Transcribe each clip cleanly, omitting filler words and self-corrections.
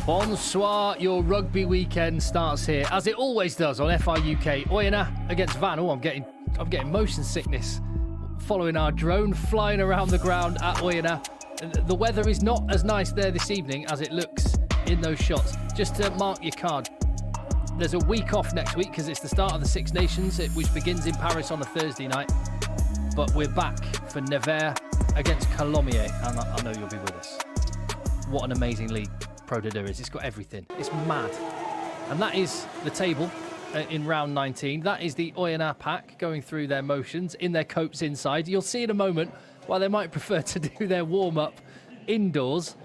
Bonsoir, your rugby weekend starts here, as it always does on FI UK. Oyonnax against Van. Oh, I'm getting motion sickness following our drone flying around the ground at Oyonnax. The weather is not as nice there this evening as it looks in those shots. Just to mark your card, there's a week off next week because it's the start of the Six Nations, which begins in Paris on a Thursday night. But we're back for Nevers against Colomiers, and I know you'll be with us. What an amazing league Pro D2 is. It's got everything. It's mad. And that is the table in round 19. That is the Oyonnax pack going through their motions in their coats inside. You'll see in a moment why they might prefer to do their warm-up indoors.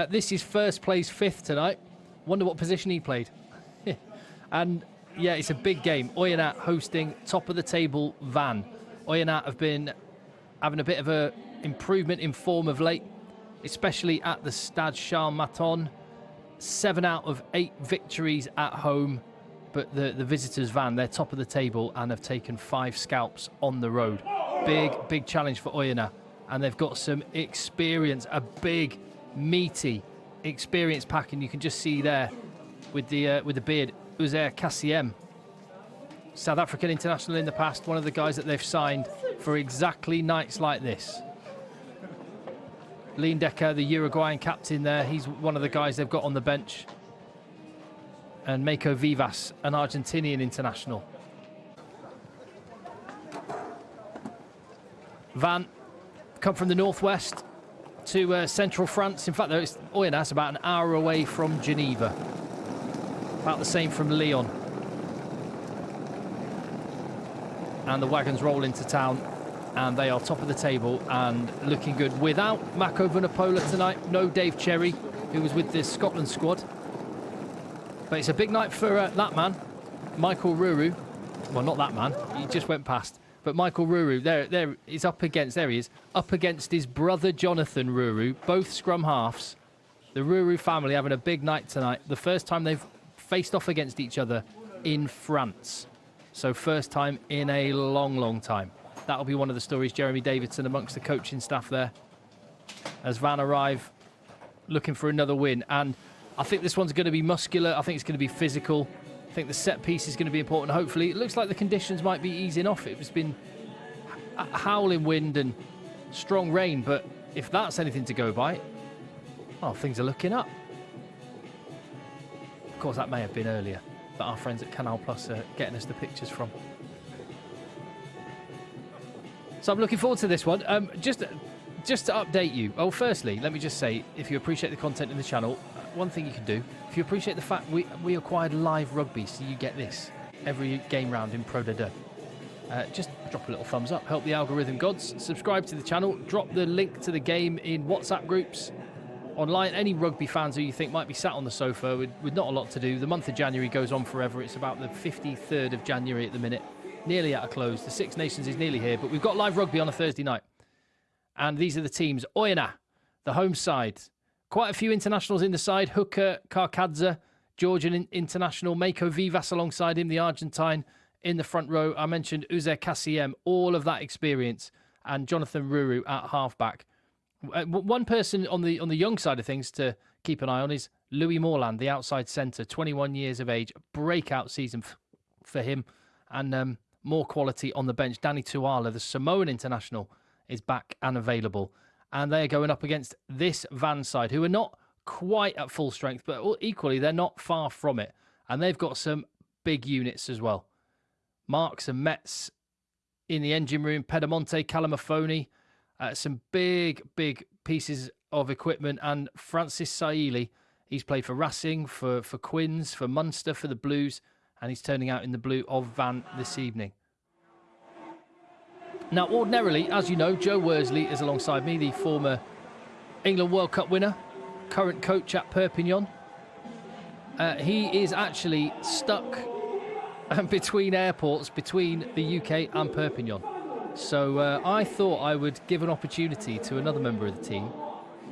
This is first place fifth tonight. Wonder what position he played. And yeah, it's a big game. Oyonnax hosting top of the table Van. Oyonnax have been having a bit of a improvement in form of late, especially at the Stade Charles Mathews. 7 out of 8 victories at home, but the visitors Van, they're top of the table and have taken 5 scalps on the road. Big challenge for Oyonnax, and they've got some experience, a big, meaty experience pack, and you can just see there with the beard, Uzair Kassiem, South African international in the past, one of the guys that they've signed for exactly nights like this. Leendecker, the Uruguayan captain there, he's one of the guys they've got on the bench. And Mako Vivas, an Argentinian international. Van come from the northwest to central France. In fact, Oyonnax about an hour away from Geneva. About the same from Lyon. And the wagons roll into town, and they are top of the table and looking good. Without Mako Vunipola tonight, no Dave Cherry, who was with the Scotland squad. But it's a big night for that man, Michael Ruru. Well, not that man, he just went past. But Michael Ruru, there he's up against, there he is, up against his brother Jonathan Ruru, both scrum halves. The Ruru family having a big night tonight. The first time they've faced off against each other in France. So first time in a long time. That'll be one of the stories. Jeremy Davidson amongst the coaching staff there as Van arrive looking for another win. And I think this one's going to be muscular. I think it's going to be physical. I think the set piece is going to be important. Hopefully, it looks like the conditions might be easing off. It's been a howling wind and strong rain, but if that's anything to go by, well, things are looking up. Of course, that may have been earlier, that our friends at Canal Plus are getting us the pictures from. So I'm looking forward to this one. Just to update you. Oh, firstly, let me just say, if you appreciate the content in the channel, one thing you can do, if you appreciate the fact we acquired live rugby, so you get this every game round in Pro D2. Just drop a little thumbs up, help the algorithm gods. Subscribe to the channel, drop the link to the game in WhatsApp groups, online. Any rugby fans who you think might be sat on the sofa with not a lot to do. The month of January goes on forever. It's about the 53rd of January at the minute. Nearly at a close. The Six Nations is nearly here, but we've got live rugby on a Thursday night. And these are the teams. Oyonnax, the home side. Quite a few internationals in the side. Hooker, Karkadze, Georgian international. Mako Vivas alongside him, the Argentine in the front row. I mentioned Uzair Kassiem, all of that experience. And Jonathan Ruru at halfback. One person on the young side of things to keep an eye on is Louis Morland, the outside centre, 21 years of age. Breakout season for him. And more quality on the bench. Danny Tuala, the Samoan international, is back and available. And they're going up against this Van side, who are not quite at full strength, but equally, they're not far from it. And they've got some big units as well. Marks and Metz in the engine room, Pedemonte, Calamafoni, some big pieces of equipment. And Francis Saili, he's played for Racing, for Quins, for Munster, for the Blues, and he's turning out in the blue of Van this evening. Now, ordinarily, as you know, Joe Worsley is alongside me, the former England World Cup winner, current coach at Perpignan. He is actually stuck between airports, between the UK and Perpignan. So I thought I would give an opportunity to another member of the team,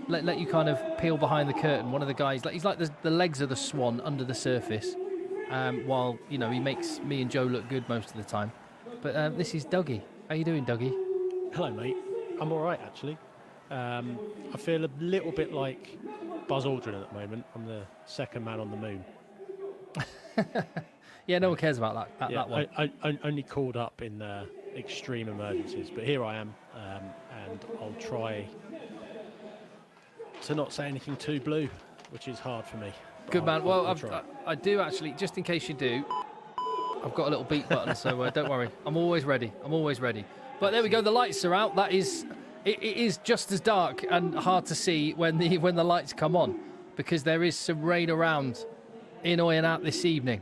let you kind of peel behind the curtain. One of the guys, he's like the legs of the swan under the surface, while, you know, he makes me and Joe look good most of the time. But this is Dougie. How you doing, Dougie? Hello, mate. I'm all right, actually. I feel a little bit like Buzz Aldrin at the moment. I'm the second man on the moon. Yeah, no one cares about that one. I only called up in extreme emergencies, but here I am, and I'll try to not say anything too blue, which is hard for me. Good man. Well, I do actually, just in case you do, I've got a little beep button, so don't worry. I'm always ready. But there we go. The lights are out. It is just as dark and hard to see when the lights come on, because there is some rain around in Oyonnax this evening.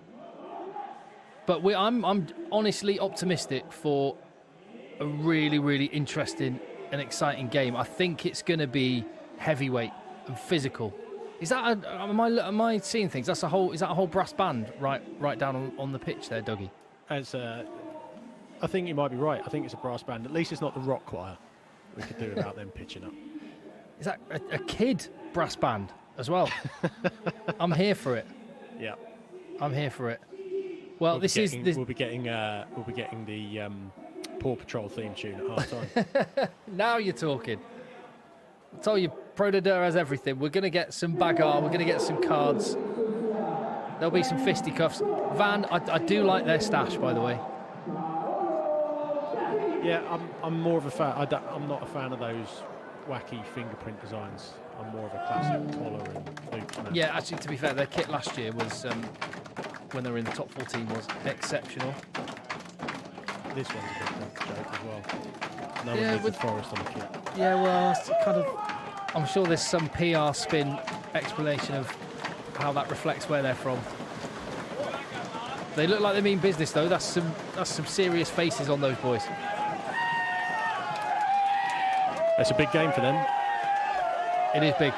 But I'm honestly optimistic for a really, really interesting and exciting game. I think it's going to be heavyweight and physical. Is that am I seeing things? Is that a whole brass band right down on the pitch there, Dougie? I think you might be right. I think it's a brass band. At least it's not the rock choir. We could do without them pitching up. Is that a kid brass band as well? I'm here for it. Yeah, I'm here for it. Well, we'll be getting the Paw Patrol theme tune at half time. Now you're talking. I told you, Pro de Deux has everything. We're going to get some bagarre. We're going to get some cards. There'll be some fisticuffs. Van, I do like their stash, by the way. Yeah, I'm more of a fan. I'm not a fan of those wacky fingerprint designs. I'm more of a classic collar and boots man. Yeah, actually, to be fair, their kit last year was, when they were in the top 14, was exceptional. This one's a bit joke as well. No one needs a forest on the kit. Yeah, well, it's kind of. I'm sure there's some PR spin explanation of how that reflects where they're from. They look like they mean business, though. That's some serious faces on those boys. It's a big game for them. It is big.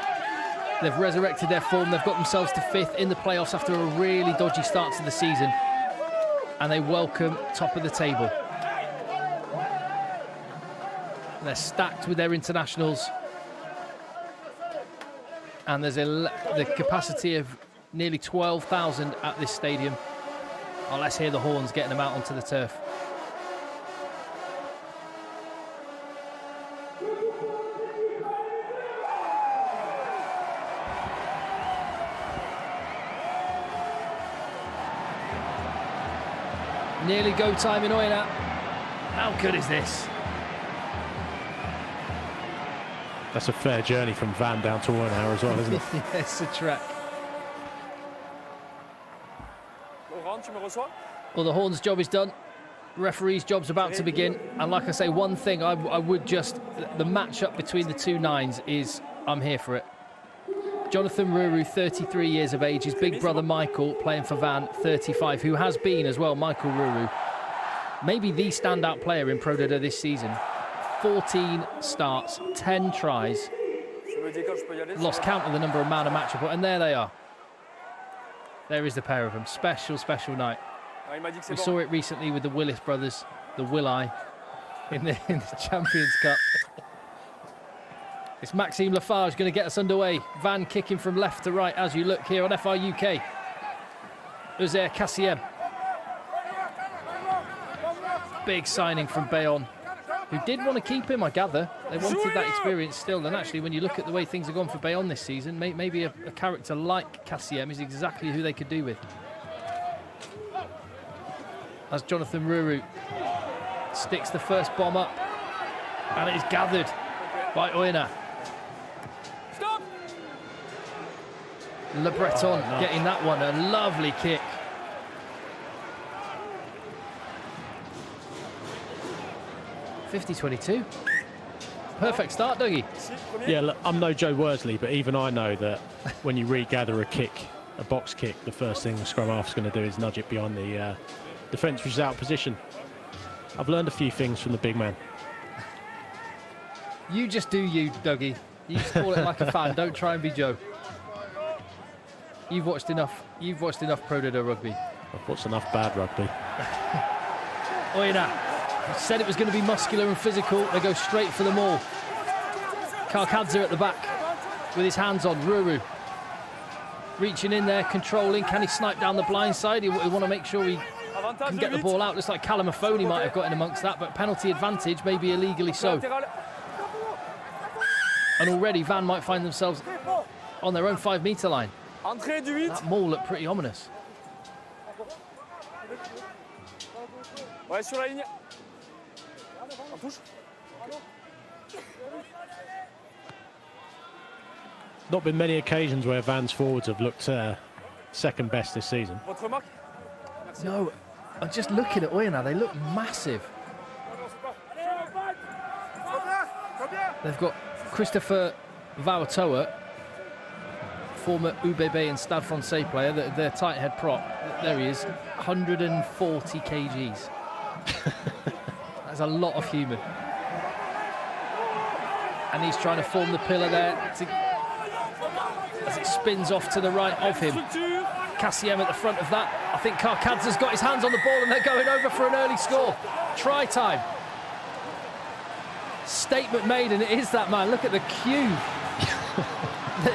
They've resurrected their form. They've got themselves to 5th in the playoffs after a really dodgy start to the season. And they welcome top of the table. They're stacked with their internationals. And there's the capacity of nearly 12,000 at this stadium. Oh, let's hear the horns getting them out onto the turf. Nearly go time in Oyonnax. How good is this? That's a fair journey from Van down to 1 hour as well, isn't it? Yeah, it's a trek. Well, the horn's job is done. Referee's job's about to begin. And like I say, one thing I would just... The match-up between the two nines is... I'm here for it. Jonathan Ruru, 33 years of age. His big brother Michael, playing for Van, 35, who has been as well, Michael Ruru, maybe the standout player in Pro de Deux this season. 14 starts, 10 tries. Lost count of the number of man and match, and there they are. There is the pair of them. Special, special night. We saw it recently with the Willis brothers, the Will-I, in the Champions Cup. It's Maxime Lafarge going to get us underway. Van kicking from left to right as you look here on FRUK. Uzair Kassiem. Big signing from Bayonne, who did want to keep him, I gather. They wanted that experience still. And actually, when you look at the way things have gone for Bayonne this season, maybe a character like Kassiem is exactly who they could do with. As Jonathan Ruru sticks the first bomb up. And it is gathered by Oyonnax. Le Breton getting that one, a lovely kick. (50-22). Perfect start, Dougie. Yeah, look, I'm no Joe Worsley, but even I know that when you regather a box kick, the first thing the scrum half is going to do is nudge it beyond the defence, which is out of position. I've learned a few things from the big man. You just do you, Dougie. You just call it like a fan. Don't try and be Joe. You've watched enough Pro de Deux rugby. I've watched enough bad rugby. Oyonnax said it was going to be muscular and physical. They go straight for the maul. Karkadze at the back with his hands on. Ruru reaching in there, controlling. Can he snipe down the blind side? He want to make sure he can get the ball out. Looks like Callum Afoni might have got in amongst that, but penalty advantage, maybe illegally so. And already Van might find themselves on their own 5-metre line. That maul looked pretty ominous. Not been many occasions where Van's forwards have looked second best this season. No, I'm just looking at Oyonnax, they look massive. They've got Christopher Vauatoa, former UBB and Stade Francais player, their tight head prop. There he is, 140 kgs. That's a lot of human. And he's trying to form the pillar there as it spins off to the right of him. Cassiem at the front of that. I think Karkadze's got his hands on the ball and they're going over for an early score. Try time. Statement made, and it is that man. Look at the cube.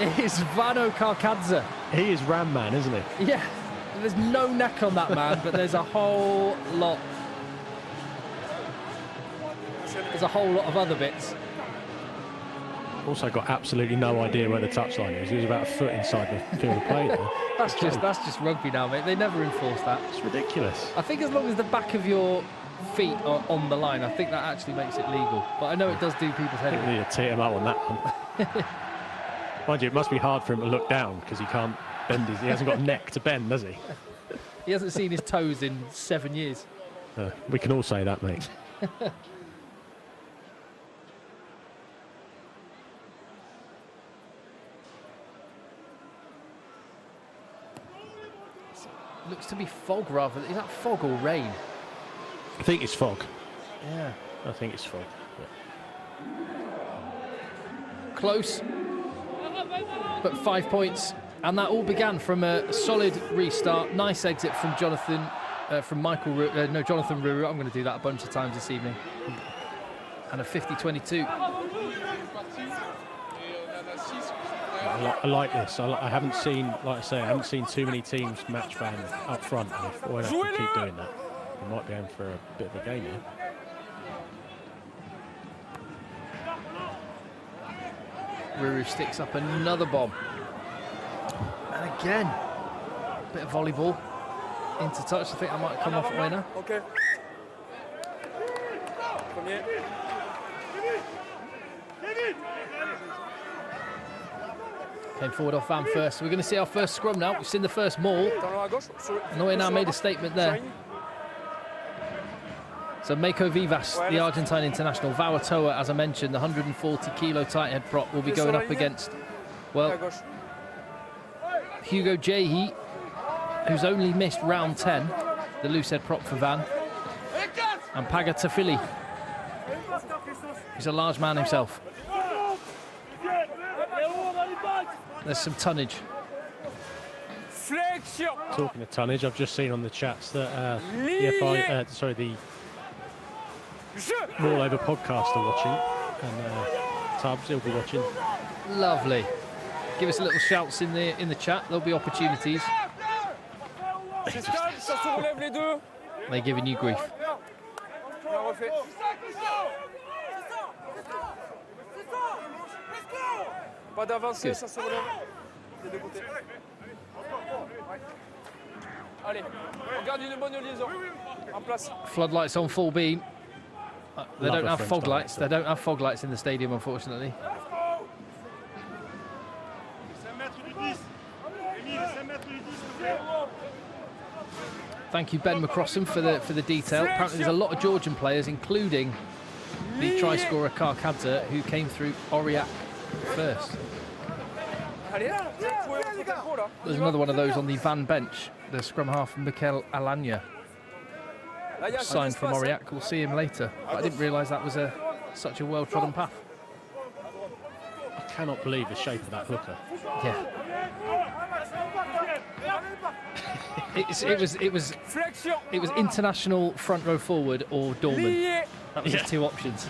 It is Vano Karkadze. He is Ram Man, isn't he? Yeah. There's no neck on that man, but there's a whole lot. There's a whole lot of other bits. Also got absolutely no idea where the touchline is. He was about a foot inside the field of play there. That's just rugby now, mate. They never enforce that. It's ridiculous. I think as long as the back of your feet are on the line, I think that actually makes it legal. But I know it does do people's head. I think we need to tee him up on that one. Mind you, it must be hard for him to look down because he can't bend he hasn't got a neck to bend, does he? He hasn't seen his toes in 7 years. We can all say that, mate. Looks to be fog rather. Is that fog or rain? I think it's fog. Yeah. I think it's fog. Yeah. Close, but 5 points. And that all began from a solid restart. Nice exit from Jonathan, Jonathan Ruru. I'm going to do that a bunch of times this evening. And a 50-22. I like this. I haven't seen, like I say, I haven't seen too many teams match Van up front. And if Oyonnax can keep doing that, we might be in for a bit of a game here. Ruru sticks up another bomb. And again, a bit of volleyball into touch. I think I might come off Oyonnax. Okay. Came forward off Van first. We're going to see our first scrum now. We've seen the first maul. And Oyonnax made a statement there. So Mako Vivas, the Argentine international. Vauatoa, as I mentioned, the 140-kilo tight head prop, will be going up against, well, Hugo Jehi, who's only missed round 10, the loose head prop for Van, and Paga Tafili, who's a large man himself. There's some tonnage. Talking of tonnage, I've just seen on the chats that the Maul Over podcast are watching, and Tubbs, he'll be watching. Lovely. Give us a little shouts in the chat. There'll be opportunities. They're giving you grief. Floodlights on full beam. They don't have fog lights. They don't have fog lights in the stadium, unfortunately. Thank you, Ben McCrossum, for the detail. Apparently, there's a lot of Georgian players, including the try scorer Karkadze, who came through Aurillac first. There's another one of those on the Van bench. The scrum half, Mikel Alanya, signed from Aurillac. We'll see him later. But I didn't realise that was such a well-trodden path. I cannot believe the shape of that hooker. Yeah. It was international front row forward or Dorman. That was his two options.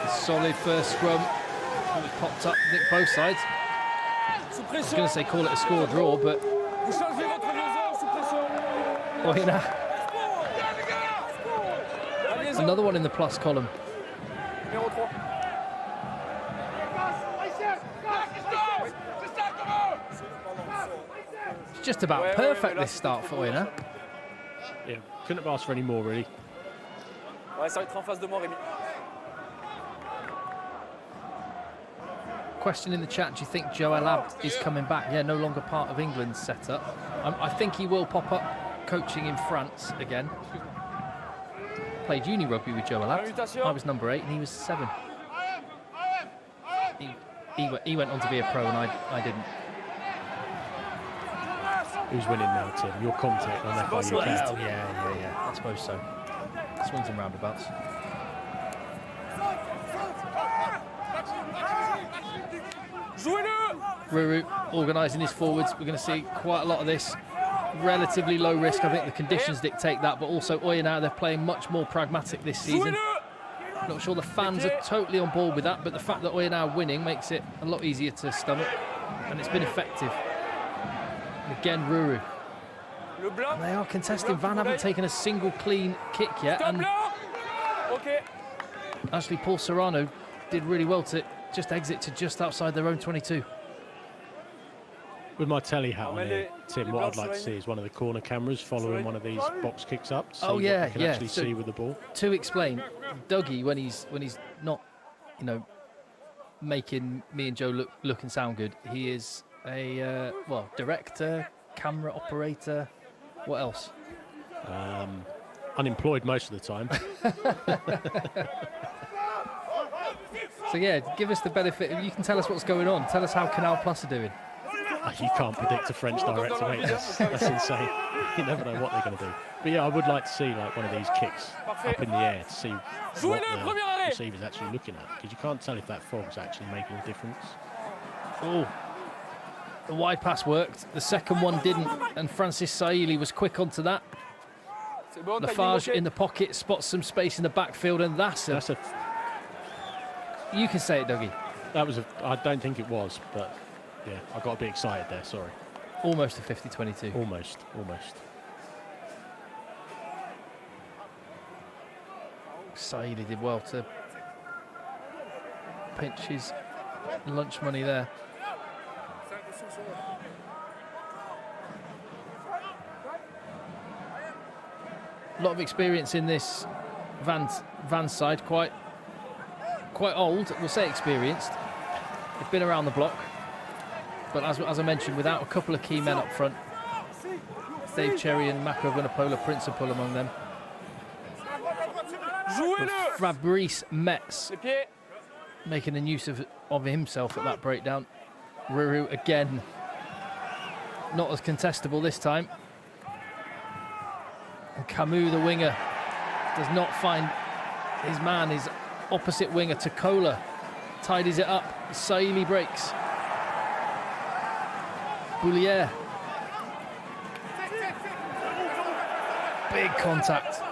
Solid first scrum. It popped up, I think, both sides. I was going to say call it a score draw, but Another one in the plus column. It's just about perfect, this start for Oyonnax. Yeah, couldn't have asked for any more, really. Question in the chat, do you think Joel Abt is coming back? Yeah, no longer part of England's setup. I think he will pop up coaching in France again. Played uni rugby with Joel Abt. I was number 8 and he was 7. He went on to be a pro and I didn't. Who's winning now, Tim? Your contact on FIU. Well, yeah. I suppose so. Swings and roundabouts. Ruru organising his forwards. We're going to see quite a lot of this. Relatively low risk. I think the conditions dictate that, but also Oyonnax, they're playing much more pragmatic this season. Not sure the fans are totally on board with that, but the fact that Oyonnax are winning makes it a lot easier to stomach, and it's been effective. And again, Ruru. And they are contesting. Van haven't taken a single clean kick yet, and actually Paul Serrano did really well to just exit to just outside their own 22. With my telly hat on here, Tim, what I'd like to see is one of the corner cameras following one of these box kicks up. Oh yeah, what you can actually see with the ball. To explain, Dougie, when he's not, you know, making me and Joe look and sound good, he is a director, camera operator. What else? Unemployed most of the time. So yeah, give us the benefit. You can tell us what's going on. Tell us how Canal Plus are doing. You can't predict a French director, mate. That's insane. You never know what they're going to do. But yeah, I would like to see like one of these kicks up in the air to see what the receiver's actually looking at, because you can't tell if that fog's actually making a difference. Oh, the wide pass worked. The second one didn't, and Francis Saili was quick onto that. Lafarge in the pocket spots some space in the backfield, and that's a. You can say it, Dougie. That was I don't think it was, but. Yeah, I got a bit excited there, sorry. Almost a 50-22. Almost. Saidi did well to pinch his lunch money there. A lot of experience in this Van side, quite old, we'll say experienced. They've been around the block. But as I mentioned, without a couple of key men up front, Dave Cherry and Mako Vunipola principal among them. Fabrice Metz making a use of himself at that breakdown. Ruru again, not as contestable this time. And Camus, the winger, does not find his man, his opposite winger, Takola, tidies it up. Saili breaks. Boulier. Big contact.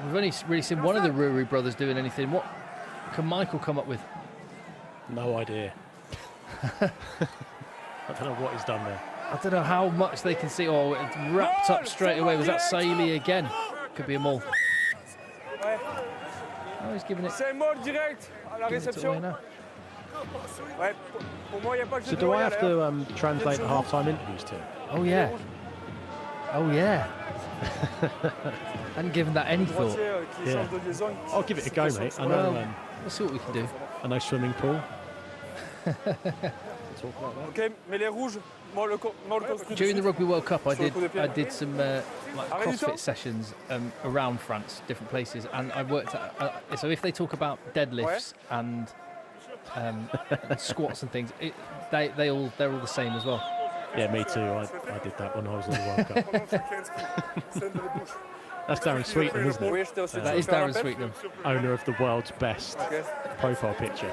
We've only really seen one of the Ruru brothers doing anything. What can Michael come up with? No idea. I don't know what he's done there. I don't know how much they can see. Oh, it's wrapped up straight away. Was that Saili again? Could be a maul. Oh, he's giving it. So do I have to translate the half-time interviews too? Oh yeah. Oh yeah. Hadn't given that any thought. Yeah. I'll give it a go, mate. I know. Well, we'll see what we can do. I know swimming pool. During the Rugby World Cup, I did some like CrossFit sessions around France, different places, and I worked at. So if they talk about deadlifts and squats and things, they're all the same as well. Yeah, me too. I did that when I was in the World Cup. That's Darren Sweetnam, isn't it? That is Darren Sweetnam, owner of the world's best profile picture.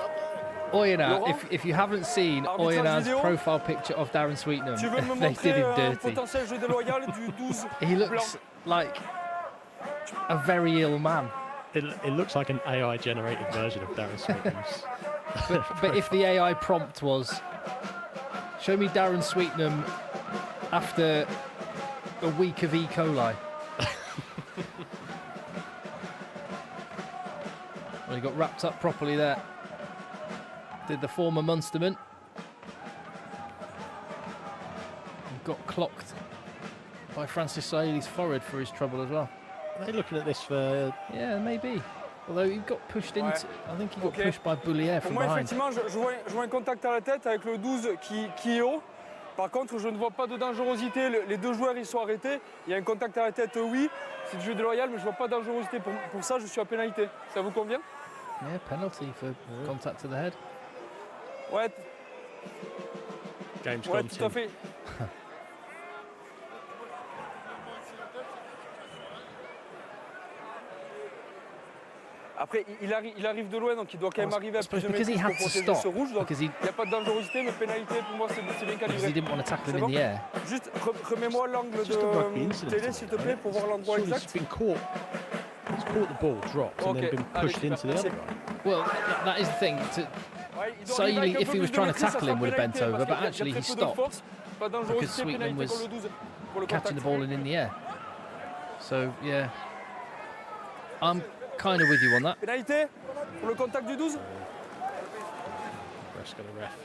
Oyonnax, if you haven't seen Oyonnax's profile picture of Darren Sweetnam, they did him dirty. He looks like a very ill man. It looks like an AI-generated version of Darren Sweetnam's. But if the AI prompt was, show me Darren Sweetnam after a week of E. coli. Well, he got wrapped up properly there. Did the former Munsterman. And got clocked by Francis Saïli's forehead for his trouble as well. Are they looking at this for... Yeah, maybe. Although he got pushed into... I think he got pushed by Boulier from moi, behind. effectivement, je vois un contact à la tête avec le 12 qui est haut. Par contre, je ne vois pas de dangerosité. Les deux joueurs, ils sont arrêtés. Il y a un contact à la tête, oui. C'est du jeu déloyal, mais je ne vois pas de dangerosité. Pour ça, je suis à pénalité. Ça vous convient? Yeah, penalty for contact to the head. Ouais. Game's Ouais, gone tout à fait. Après, il arrive de loin, donc il doit quand même arriver à plus de maîtrise pour protéger ce rouge. Donc il n'y a pas de dangerosité, mais pénalité, pour moi, c'est bien calibré. Because he didn't want to tackle him in the air. Juste, remets-moi l'angle de télé, s'il te plaît, pour voir l'endroit exact. He's caught the ball, dropped, and then been pushed into the other guy. Well, that is the thing. Saïli, if he was trying to tackle him, would have bent over, but actually he stopped because Sweetman was catching the ball and in the air. So, yeah, I'm kind of with you on that. Pénalité pour le contact du 12. Presque the ref.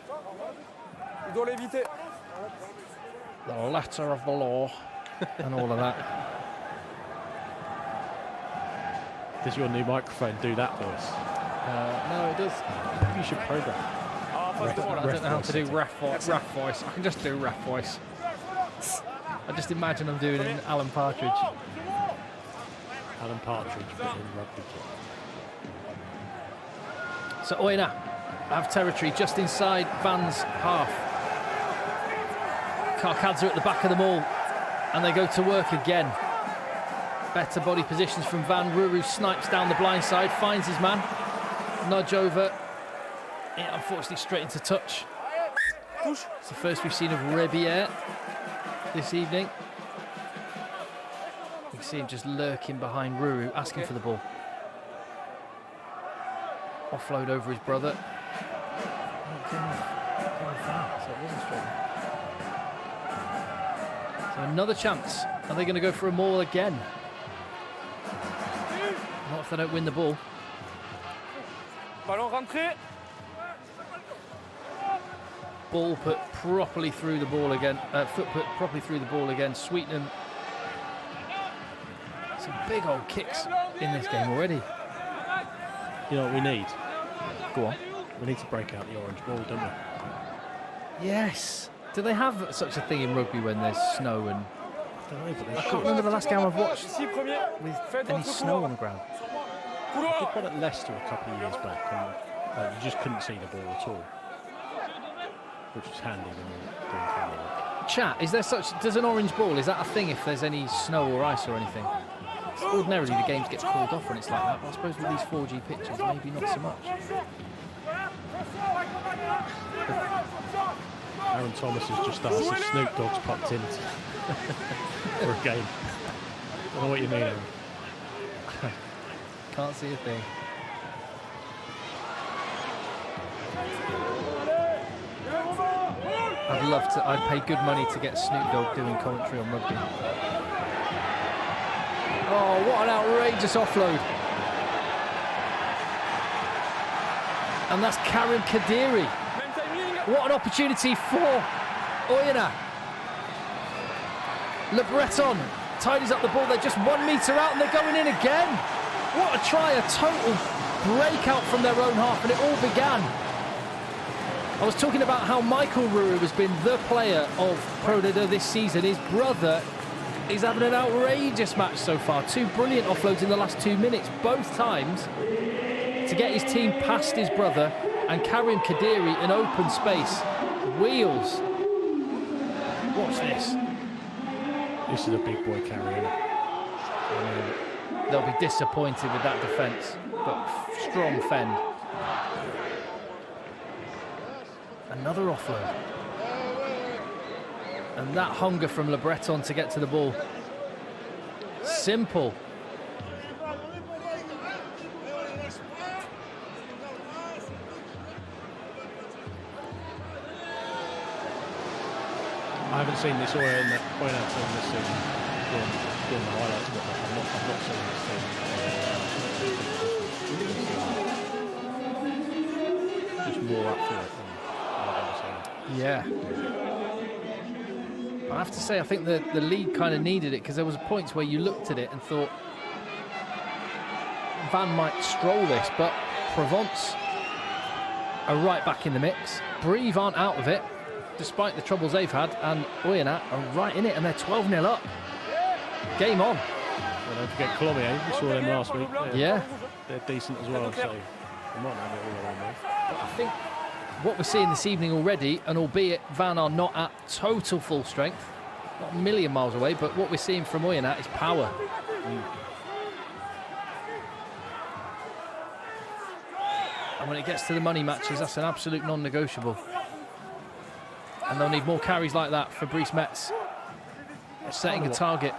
Il doit l'éviter. The letter of the law and all of that. Does your new microphone do that voice? No, it does. Maybe you should program. I don't know how to do ref voice. I can just do ref voice. I just imagine I'm doing an Alan Partridge. Alan Partridge, but in rugby. So Oyonnax have territory just inside Van's half. Carcads are at the back of the maul, and they go to work again. Better body positions from Van. Ruru snipes down the blind side, finds his man. Nudge over. Yeah, unfortunately straight into touch. It's the first we've seen of Rebier this evening. You can see him just lurking behind Ruru, asking for the ball. Offload over his brother. So another chance. Are they going to go for a maul again? Not if they don't win the ball. Ballon rentré. Ball put properly through the ball again. Foot put properly through the ball again. Sweetnam. Some big old kicks in this game already. You know what we need? Go on. We need to break out the orange ball, don't we? Yes. Do they have such a thing in rugby when there's snow and... I don't know, but they I can't remember the last game I've watched with any snow on the ground. They did one at Leicester a couple of years back, and you just couldn't see the ball at all, which was handy when you're doing family work. Chat, is there such... Does an orange ball, is that a thing if there's any snow or ice or anything? Ordinarily the games get called off when it's like that, but I suppose with these 4G pitches, maybe not so much. Aaron Thomas has just asked if Snoop Dogg's popped in for a game. I don't know what you mean, Aaron. Can't see a thing. I'd love to. I'd pay good money to get Snoop Dogg doing commentary on rugby. Oh, what an outrageous offload. And that's Karim Kadiri. What an opportunity for Oyonnax. Le Breton tidies up the ball. They're just 1 metre out and they're going in again. What a try, a total breakout from their own half, and it all began. I was talking about how Michael Ruru has been the player of Pro D2 this season. His brother is having an outrageous match so far. 2 brilliant offloads in the last 2 minutes, both times to get his team past his brother, and Karim Kadiri in open space. Wheels. Watch this. This is a big boy carry. They'll be disappointed with that defence, but strong fend. Another offload. And that hunger from Le Breton to get to the ball. Simple. I haven't seen this Oyonnax team this season. doing the highlights, but I'm not seeing this team. Just more up for it than I've ever seen. Yeah. I have to say, I think the league kind of needed it, because there was points where you looked at it and thought Van might stroll this, but Provence are right back in the mix. Brive aren't out of it, despite the troubles they've had, and Oyonnax are right in it, and they're 12-0 up. Game on. Well, don't forget Colomiers, we saw them last week. They're decent as well, so they might have it all around there. I think what we're seeing this evening already, and albeit Van are not at total full strength, not a million miles away, but what we're seeing from Oyonnax is power. And when it gets to the money matches, that's an absolute non-negotiable. And they'll need more carries like that. Fabrice Metz setting a target.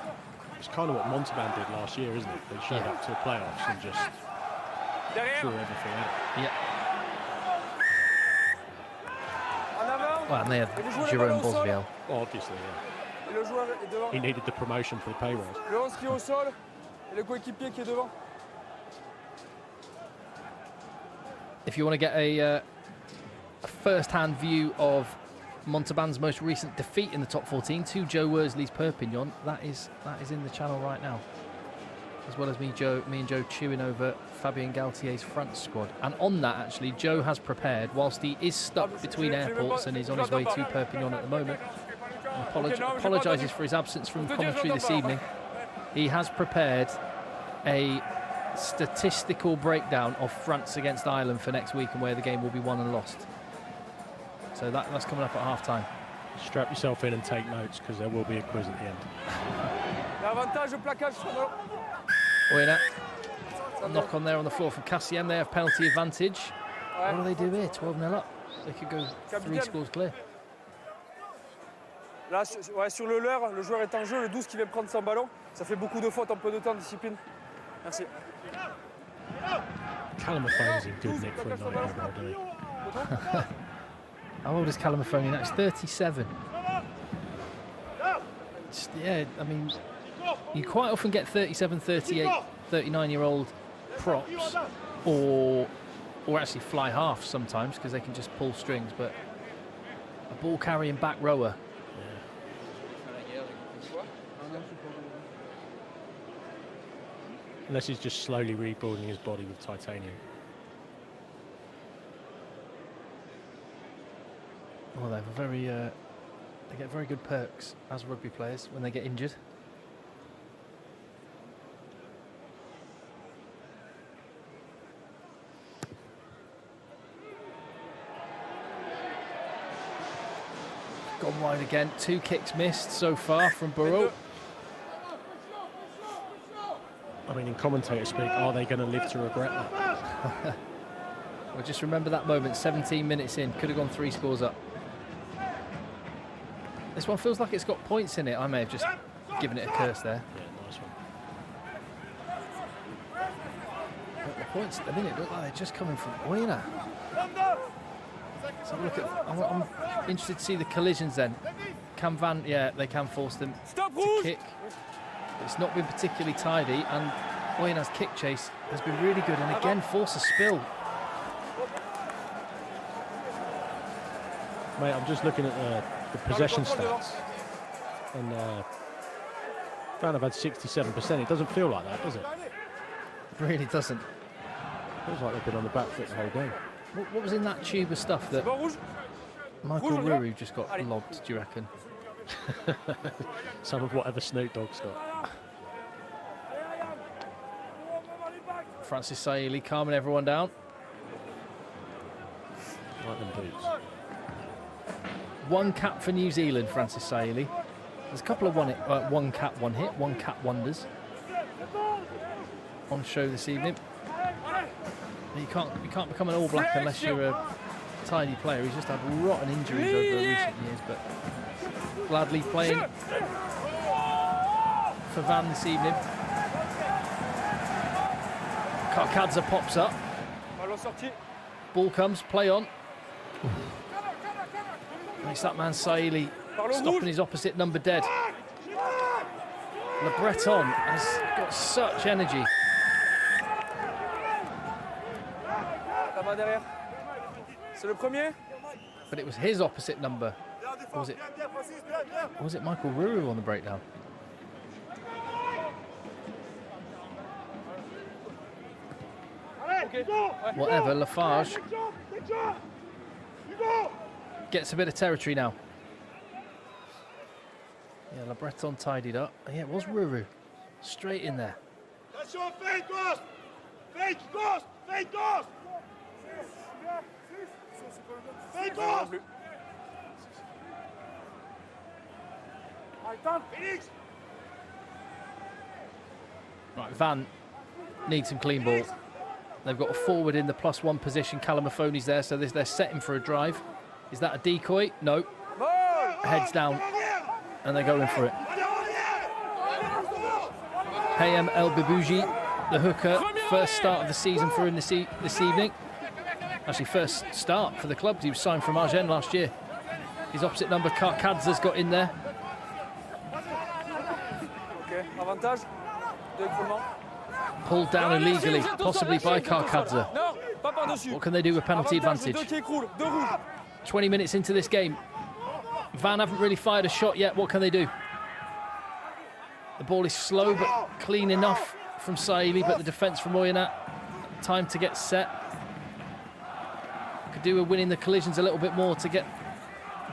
It's kind of what Montauban did last year, isn't it? They showed up to the playoffs and just threw everything at it. Yeah. Well, and they had Jérôme Bosville. Well, obviously, yeah. He needed the promotion for the pay rise. Le 11 qui est au sol et le coéquipier qui est devant. If you want to get a first-hand view of Montauban's most recent defeat in the top 14 to Joe Worsley's Perpignan, that is in the channel right now, as well as me and Joe chewing over Fabien Galtier's front squad. And on that, actually, Joe has prepared, whilst he is stuck between airports and is on his way to Perpignan at the moment, and apologises for his absence from commentary this evening. He has prepared a statistical breakdown of France against Ireland for next week and where the game will be won and lost. So that's coming up at half-time. Strap yourself in and take notes, because there will be a quiz at the end. Oyonnax, knock on there on the floor from Cassiem. They have penalty advantage. What do they do here? 12-0 up. They could go 3 scores clear. Là, sur le leurre, le joueur est en jeu, le 12 qui vient prendre son ballon. Ça fait beaucoup de fautes en peu de temps, discipline. Merci. Calamophone's in good nick for a night over, doesn't he? How old is Calamophone now? He's 37. Yeah, I mean, you quite often get 37, 38, 39-year-old props, or actually fly half sometimes, because they can just pull strings, but a ball-carrying back rower. Unless he's just slowly rebuilding his body with titanium. Well, they have a very, they get very good perks as rugby players when they get injured. Gone wide again. 2 kicks missed so far from Barreau. I mean, in commentator speak, are they going to live to regret that? Well, just remember that moment, 17 minutes in, could have gone 3 scores up. This one feels like it's got points in it. I may have just given it a curse there. Yeah, nice one. But the points at the minute look like they're just coming from Oyonnax. So look at, I'm interested to see the collisions then. Can Van, yeah, they can force them to kick. It's not been particularly tidy, and Oyonnax's kick chase has been really good, and again force a spill. Mate, I'm just looking at the possession stats, and Van have had 67%. It doesn't feel like that, does it? It really doesn't. Feels like they've been on the back foot the whole game. What was in that tube of stuff that Michael Ruru just got lobbed, do you reckon? Some of whatever Snoop Dogg's got. Francis Saili calming everyone down. Like them boots. 1 cap for New Zealand, Francis Saili. There's a couple of one cap, 1 hit, 1 cap wonders on show this evening. You can't become an All Black unless you're a tidy player. He's just had rotten injuries over recent years, but gladly playing for Van this evening. Karkadze pops up. Ball comes, play on. Makes that man Saili stopping his opposite number dead. Le Breton has got such energy. Ça va derrière. C'est le premier. But it was his opposite number. Or was it Michael Ruru on the breakdown? Whatever, Lafarge gets a bit of territory now. Yeah, Le Breton tidied up. Yeah, it was Ruru. Straight in there. Right, Van needs some clean ball. They've got a forward in the +1 position. Calamafoni's there, so they're setting for a drive. Is that a decoy? No. Heads down, and they're going for it. Hayem El Bibouji, the hooker, first start of the season for him this evening. Actually, first start for the club. He was signed from Agen last year. His opposite number, Karkadzer's got in there. Okay, avantage. Pulled down illegally, possibly by Karkadzer. What can they do with penalty advantage? 20 minutes into this game. Van haven't really fired a shot yet. What can they do? The ball is slow but clean enough from Saïli, but the defence from Oyonnax, time to get set. Could do with winning the collisions a little bit more to get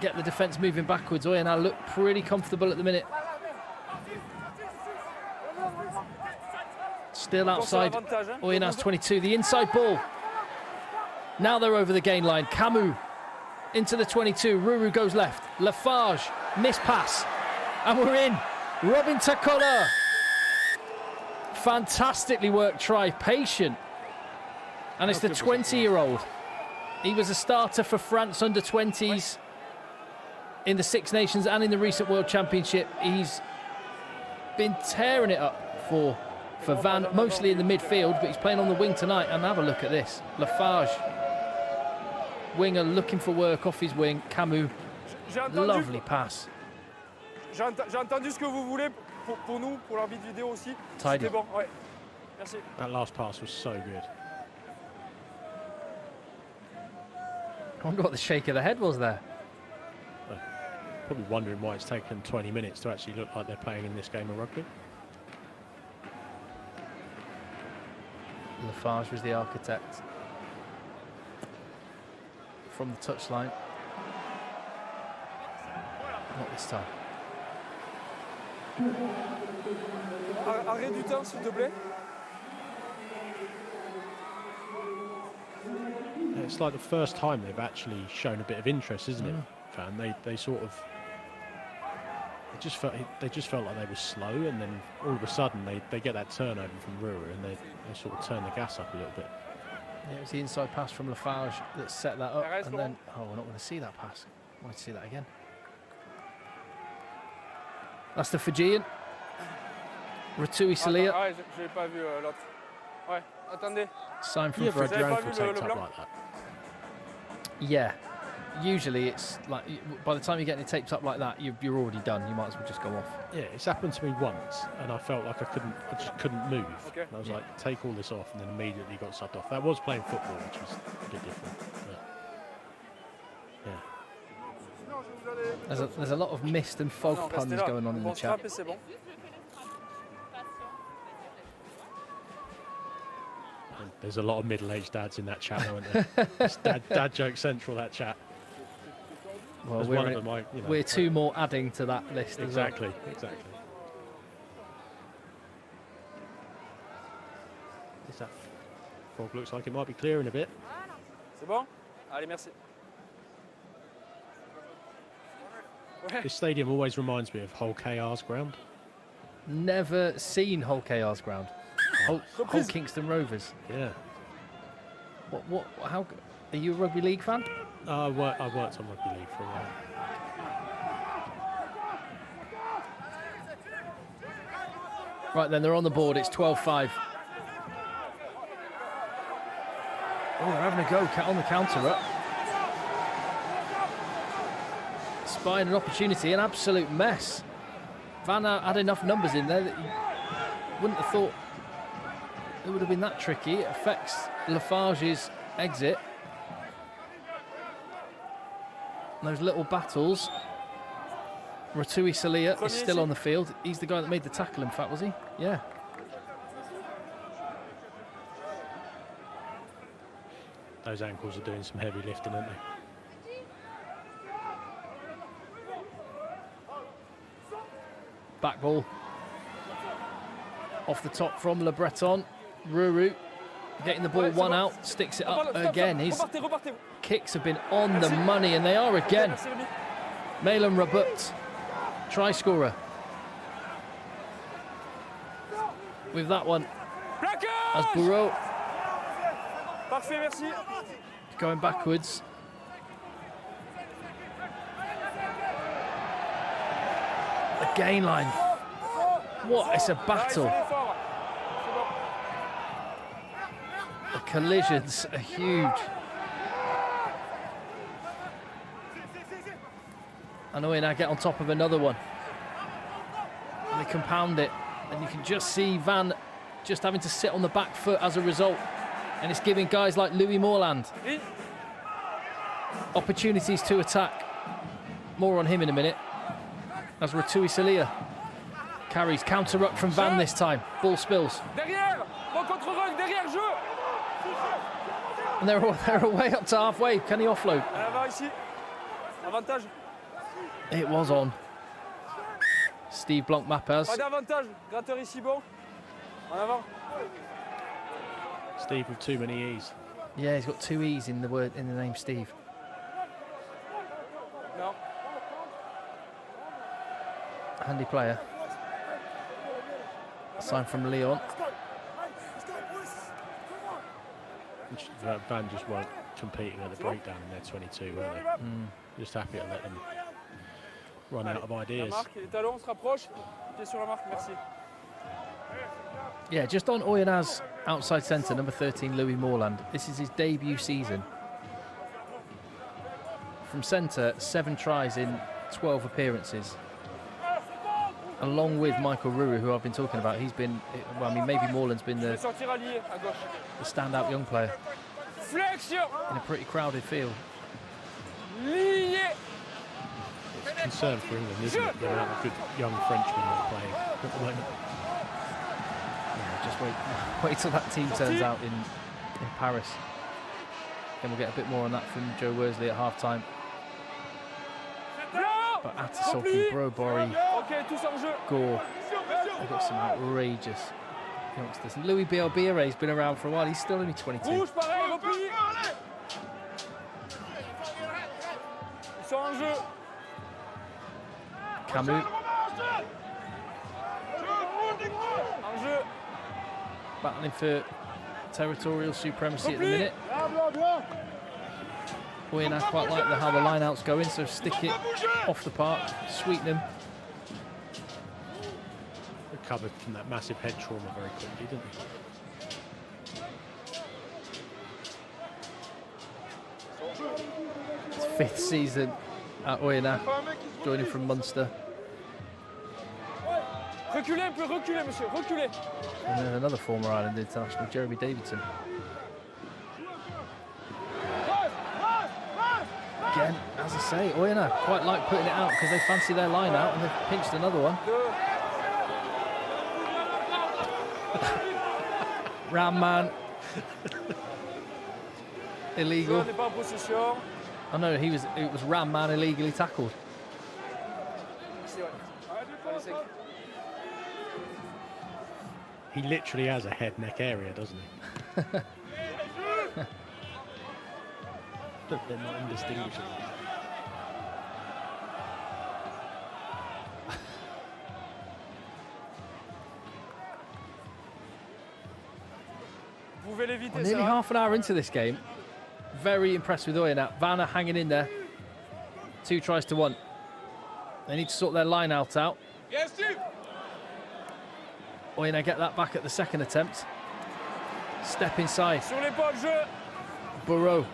the defence moving backwards. Oyonnax look pretty comfortable at the minute. Still outside Oyonnax 22. The inside ball. Now they're over the gain line. Camus into the 22. Ruru goes left. Lafarge, miss pass. And we're in. Robin Takola. Fantastically worked try. Patient. And it's the 20-year-old. He was a starter for France under 20s in the Six Nations and in the recent World Championship. He's been tearing it up for Van, mostly in the midfield, but he's playing on the wing tonight. And have a look at this. Lafarge, winger looking for work off his wing. Camus, lovely pass. J'ai entendu ce que vous voulez pour nous, pour l'arbitre vidéo aussi. Tidy. C'était bon, ouais. Merci. That last pass was so good. I wonder what the shake of the head was there. Probably wondering why it's taken 20 minutes to actually look like they're playing in this game of rugby. Lafarge was the architect from the touchline. Not this time. Arrêt du temps, s'il te plaît. It's like the first time they've actually shown a bit of interest, isn't it, Fan? They sort of they just felt like they were slow, and then all of a sudden they get that turnover from Ruru, and they sort of turn the gas up a little bit. Yeah, it was the inside pass from Lafarge that set that up, and then we're not going to see that pass. I want to see that again. That's the Fijian. Ratui Salia. Ah, je n'ai pas vu l'autre. Ouais, attendez. Sign from Fred Fred. will take up like that. Yeah. Usually it's like, by the time you're getting it taped up like that, you're already done. You might as well just go off. Yeah, it's happened to me once, and I felt like I just couldn't move. Okay. And I was like, take all this off, and then immediately got subbed off. That was playing football, which was a bit different. But yeah. There's a lot of mist and fog puns going on in the chat. And there's a lot of middle-aged dads in that chat, aren't there? It's dad joke central, that chat. Well, we're we're two more adding to that list. Exactly, as well. exactly. That fog looks like it might be clearing a bit. C'est bon? Allez, merci. This stadium always reminds me of Hull KR's ground. Never seen Hull KR's ground. Hull Kingston Rovers. Yeah. How? Are you a rugby league fan? I worked on rugby league for a while. Right then, they're on the board. It's 12-5. Oh, they're having a go on the counter-up. Spying an opportunity, an absolute mess Van had enough numbers in there that you wouldn't have thought it would have been that tricky. It affects Lafarge's exit. And those little battles. Ratui Salia is still on the field. He's the guy that made the tackle, in fact, was he? Yeah. Those ankles are doing some heavy lifting, aren't they? Back ball. Off the top from Le Breton. Ruru getting the ball one out, sticks it up again. His kicks have been on the money, and they are again. Malin Rabut, try scorer. With that one, as Bourreau going backwards. The gain line. What? It's a battle. The collisions are huge. And Oyonnax get on top of another one. And they compound it. And you can just see Van just having to sit on the back foot as a result. And it's giving guys like Louis Morland opportunities to attack. More on him in a minute. As Ratui Salia carries, counter ruck from Van this time. Ball spills. And they're away up to halfway. Can he offload? It was on. Steve Blanc-Mappaz. Steve with too many E's. Yeah, he's got two E's in the word in the name Steve. No. Handy player. Sign from Lyon. Van just weren't competing at the breakdown in their 22, were they? Just happy to let them run out of ideas. Yeah, just on Oyonnax outside centre, number 13, Louis Morland. This is his debut season. From centre, 7 tries in 12 appearances. Along with Michael Ruru, who I've been talking about. He's been, well, I mean, maybe Morland's been the standout young player in a pretty crowded field. It's a concern for England, isn't it? The amount of good young Frenchmen that are playing at the moment. Yeah, just wait till that team turns out in Paris. Then we'll get a bit more on that from Joe Worsley at half-time. But Atasoki, Brobori, Gore, they've got some outrageous youngsters. And Louis Bielbiare's been around for a while. He's still only 22. Camus. Battling for territorial supremacy at the minute. Oyonnax quite like how the line-out's going, so stick it off the park, sweeten them. Recovered from that massive head trauma very quickly, didn't he? His 5th season at Oyonnax, joining from Munster. Reculez un peu, reculez, monsieur, reculez. And then another former Ireland international, Jeremy Davidson. Again, as I say, Oyonnax quite like putting it out because they fancy their line out and they've pinched another one. Ram man. Illegal. Oh no, it was Ram man illegally tackled. He literally has a head neck area, doesn't he? They're not indistinguishable. Well, nearly half an hour into this game, very impressed with Oyonnax. Vanna hanging in there. 2 tries to 1. They need to sort their line out. Yes, Steve. Oyonnax get that back at the second attempt. Step inside. Bourreau.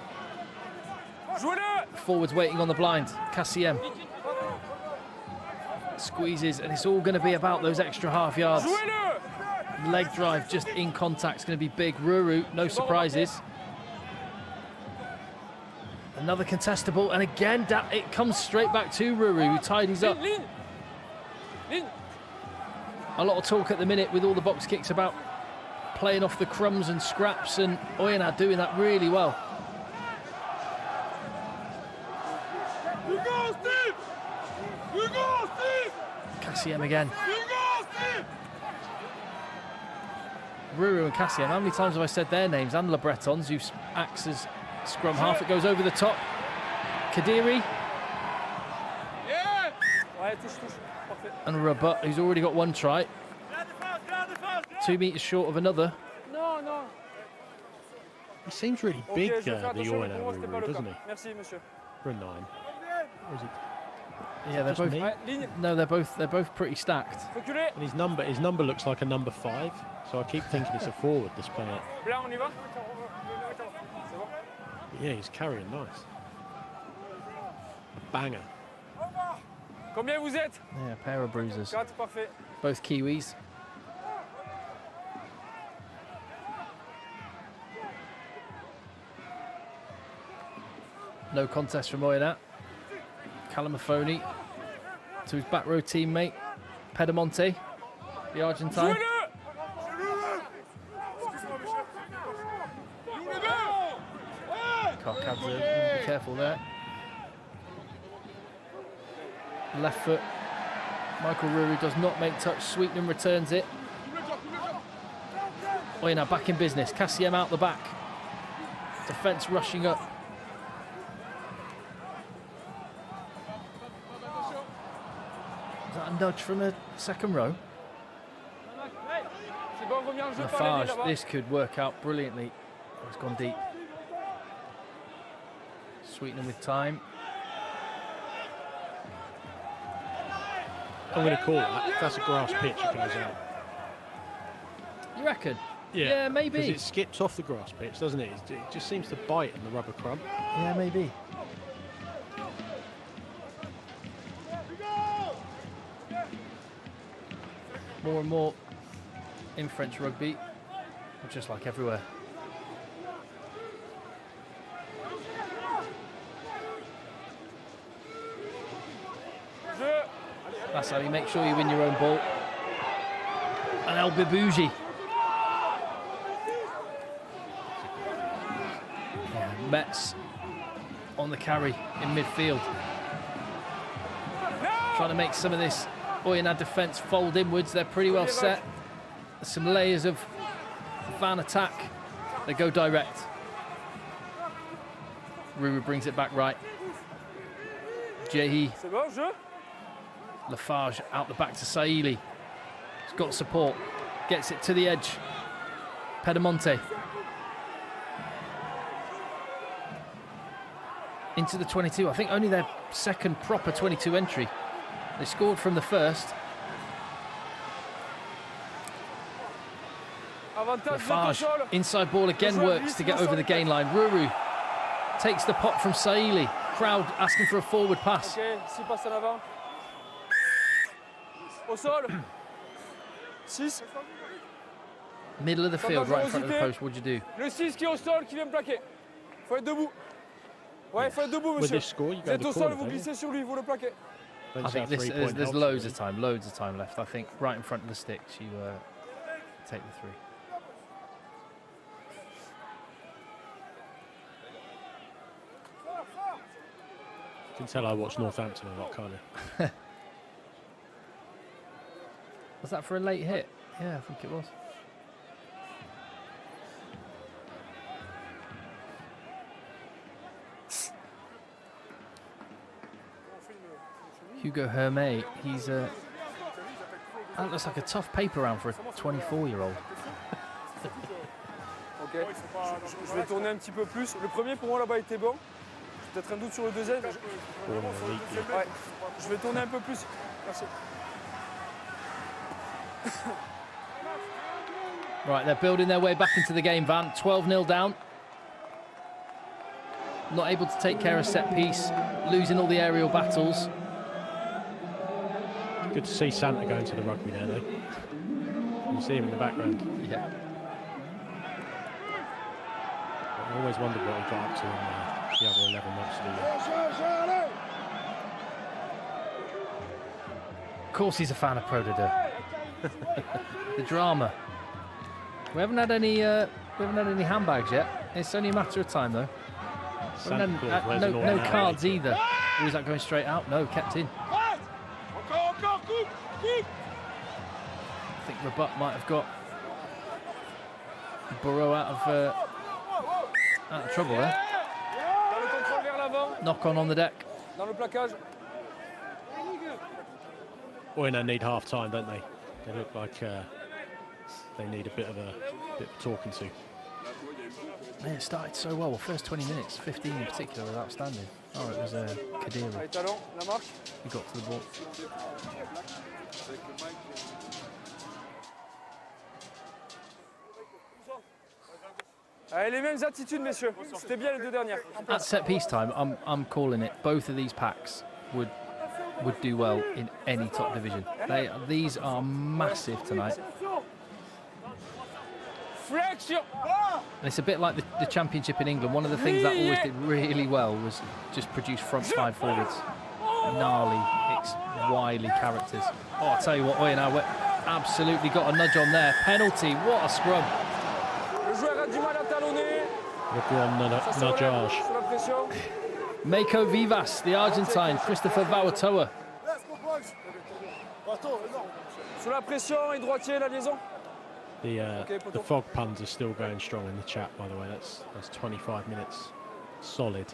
Forwards waiting on the blind. Cassiem. Squeezes, and it's all going to be about those extra half yards. Jouez-le! Leg drive just in contact is going to be big. Ruru, no surprises. Another contestable, and again it comes straight back to Ruru, who tidies up. A lot of talk at the minute with all the box kicks about playing off the crumbs and scraps, and Oyonnax doing that really well. Kassiem again. Ruru and Kassiem, how many times have I said their names? And Le Bretons, who acts as scrum half. It goes over the top. Kadiri. And Rabat, who's already got one try. 2 meters short of another. He seems really big, the Oyonnax Ruru, doesn't he? Merci, monsieur. For a 9. Or is it? Yeah, they're both. Ligne. No, they're both pretty stacked. Reculez. And his number looks like a number 5, so I keep thinking it's a forward, this player. Blanc, on y va? C'est bon. Yeah, he's carrying nice. A banger. Combien vous êtes? Yeah, a pair of bruisers. 4, parfait. Both Kiwis. No contest from Oyonnax. Calamafoni to his back row teammate, Pedemonte, the Argentine. Carcadze, be careful there. Left foot. Michael Ruru does not make touch. Sweetman returns it. Oyonnax back in business. Kassiem out the back. Defence rushing up. Is that a nudge from the second row? Lafarge, this could work out brilliantly. Oh, it's gone deep. Sweetman with time. I'm going to call that. If that's a grass pitch, it goes out. You reckon? Yeah, maybe. Because it skips off the grass pitch, doesn't it? It just seems to bite in the rubber crumb. Yeah, maybe. More and more in French rugby, just like everywhere. That's how you make sure you win your own ball. And El Bibouji. Metz on the carry in midfield. Trying to make some of this Oyonnax defence fold inwards. They're pretty well set. There's some layers of van attack. They go direct. Ruru brings it back right. Jehi. Lafarge out the back to Saili. He's got support. Gets it to the edge. Pedemonte. Into the 22. I think only their second proper 22 entry. They scored from the first. Lafarge, inside ball again works to get over the gain line. Ruru takes the pot from Saili. Crowd asking for a forward pass. Middle of the field, right in front of the post. What'd you do? Le 6 qui est au sol, qui vient plaquer. Faut être debout. Ouais, faut être debout, monsieur. With this score, you vous êtes au sol, vous glissez sur lui, vous le plaquez. I think there's loads of time left. I think right in front of the sticks, you take the 3. You can tell I watched Northampton a lot, can't you? Was that for a late hit? Yeah, I think it was. Hugo Hermé, he's that looks like a tough paper round for a 24-year-old. Ok, je vais tourner un petit peu plus. Le premier pour moi là-bas était bon. Peut-être un doute sur le deuxième. Ouais, je vais tourner un peu plus. Merci. Right, they're building their way back into the game, Van. 12-0 down. Not able to take care of set piece, losing all the aerial battles. Good to see Santa going to the rugby there, though. You see him in the background. Yeah. I always wondered what he got up to in the other 11 months of the year. Of course he's a fan of Pro de Deux. The drama. We haven't had any handbags yet. It's only a matter of time, though. Santa Claus, No cards either. Or is that going straight out? No, kept in. I think Rabat might have got Burrow out of trouble there. Knock on the deck. Oyonnax need half time, don't they? They look like they need a bit of talking to. Yeah, it started so well. First 20 minutes, 15 in particular, was outstanding. Oh, it was Kadiri. He got to the ball. Allez, les mêmes attitudes, messieurs. C'était bien les deux dernières. At set piece time, I'm calling it. Both of these packs would do well in any top division. These are massive tonight. And it's a bit like the Championship in England. One of the things that always did really well was just produce front five forwards. Gnarly, wily characters. Oh, I'll tell you what, Oyonnax absolutely got a nudge on there. Penalty, what a scrum. Mako Vivas, the Argentine, Christopher Vauatoa. Sous la pression et droitier, la liaison. The fog puns are still going strong in the chat, by the way. That's 25 minutes solid.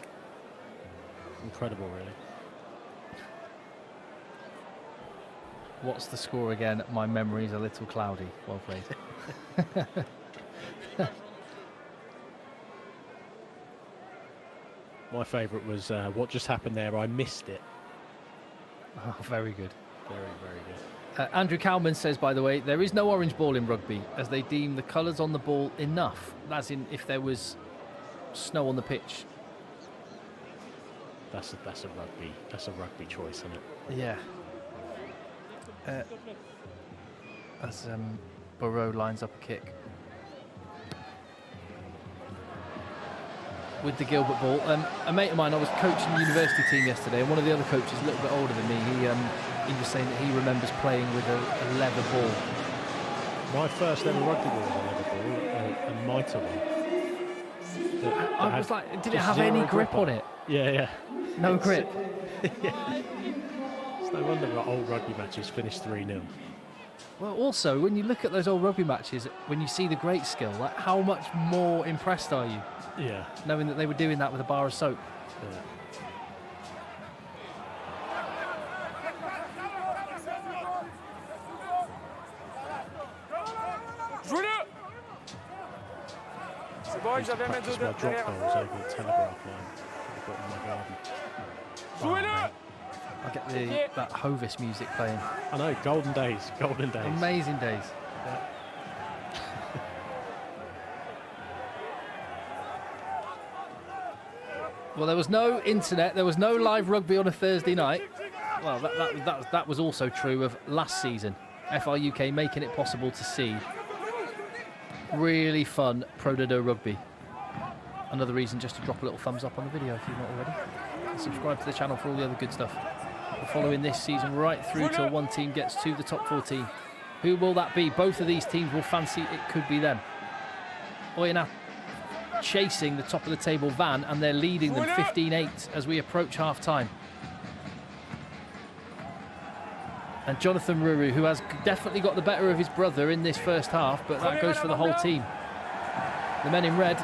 Incredible, really. What's the score again? My memory's a little cloudy. Well played. My favourite was what just happened there. I missed it. Oh, very good. Very, very good. Andrew Cowman says, by the way, there is no orange ball in rugby as they deem the colours on the ball enough. As in, if there was snow on the pitch. That's a rugby choice, isn't it? Yeah. As Burrow lines up a kick. With the Gilbert ball. A mate of mine, I was coaching the university team yesterday, and one of the other coaches, a little bit older than me, he was saying that he remembers playing with a leather ball. My first ever rugby ball was a leather ball, a mitre one. I was like, did it have any grip on it? Yeah. No grip. Yeah. It's no wonder that old rugby matches finished 3-0. Well, also, when you look at those old rugby matches, when you see the great skill, like how much more impressed are you? Yeah. Knowing that they were doing that with a bar of soap. Yeah. That's my drop goals over the telegraph line. I've got in my garden. I get that Hovis music playing. I know, golden days. Amazing days. Yeah. Well, there was no internet, there was no live rugby on a Thursday night. Well, that was also true of last season. FR UK making it possible to see really fun Pro de Deux rugby. Another reason just to drop a little thumbs up on the video if you've not already. And subscribe to the channel for all the other good stuff. We're following this season right through till one team gets to the top 14. Who will that be? Both of these teams will fancy it could be them. Oyonnax chasing the top of the table van, and they're leading them 15-8 as we approach half-time. And Jonathan Ruru, who has definitely got the better of his brother in this first half, but that goes for the whole team. The men in red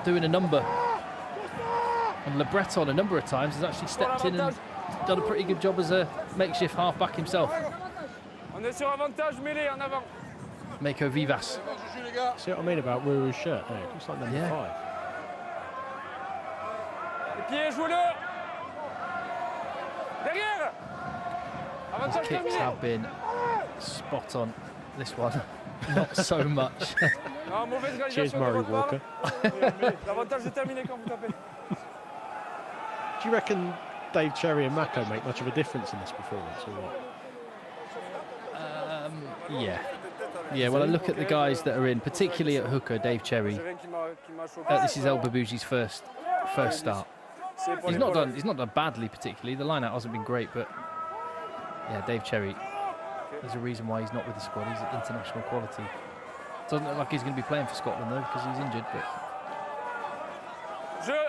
doing a number. And Le Breton a number of times has actually stepped in and done a pretty good job as a makeshift half-back himself. Mako Vivas. See what I mean about Ruru's shirt? Hey, it looks like number 5. The kicks have been spot on. This one, not so much. Cheers, Murray Walker. Do you reckon Dave Cherry and Mako make much of a difference in this performance, or what? Yeah, well, I look at the guys that are in, particularly at hooker, Dave Cherry. This is El Babouji's first start. He's not done badly particularly. The line-out hasn't been great, but yeah, Dave Cherry. There's a reason why he's not with the squad. He's international quality. Doesn't look like he's going to be playing for Scotland though, because he's injured. But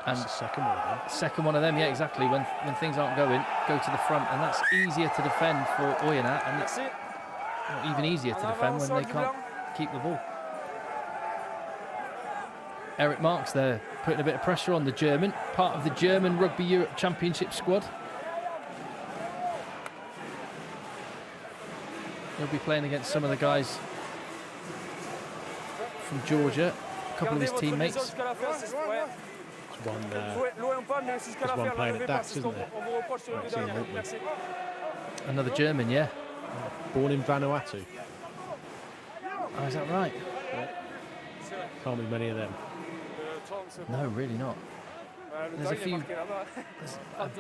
and the second one of them. Second one of them, yeah, exactly. When things aren't going, go to the front, and that's easier to defend for Oyonnax, and it's not even easier to defend when they can't keep the ball. Eric Marks there putting a bit of pressure on the German, part of the German Rugby Europe Championship squad. He'll be playing against some of the guys from Georgia, a couple of his teammates. There's one playing at Dax, isn't there? Another German, yeah. Born in Vanuatu. Oh, is that right? Yeah. Can't be many of them. No, really not. There's a few.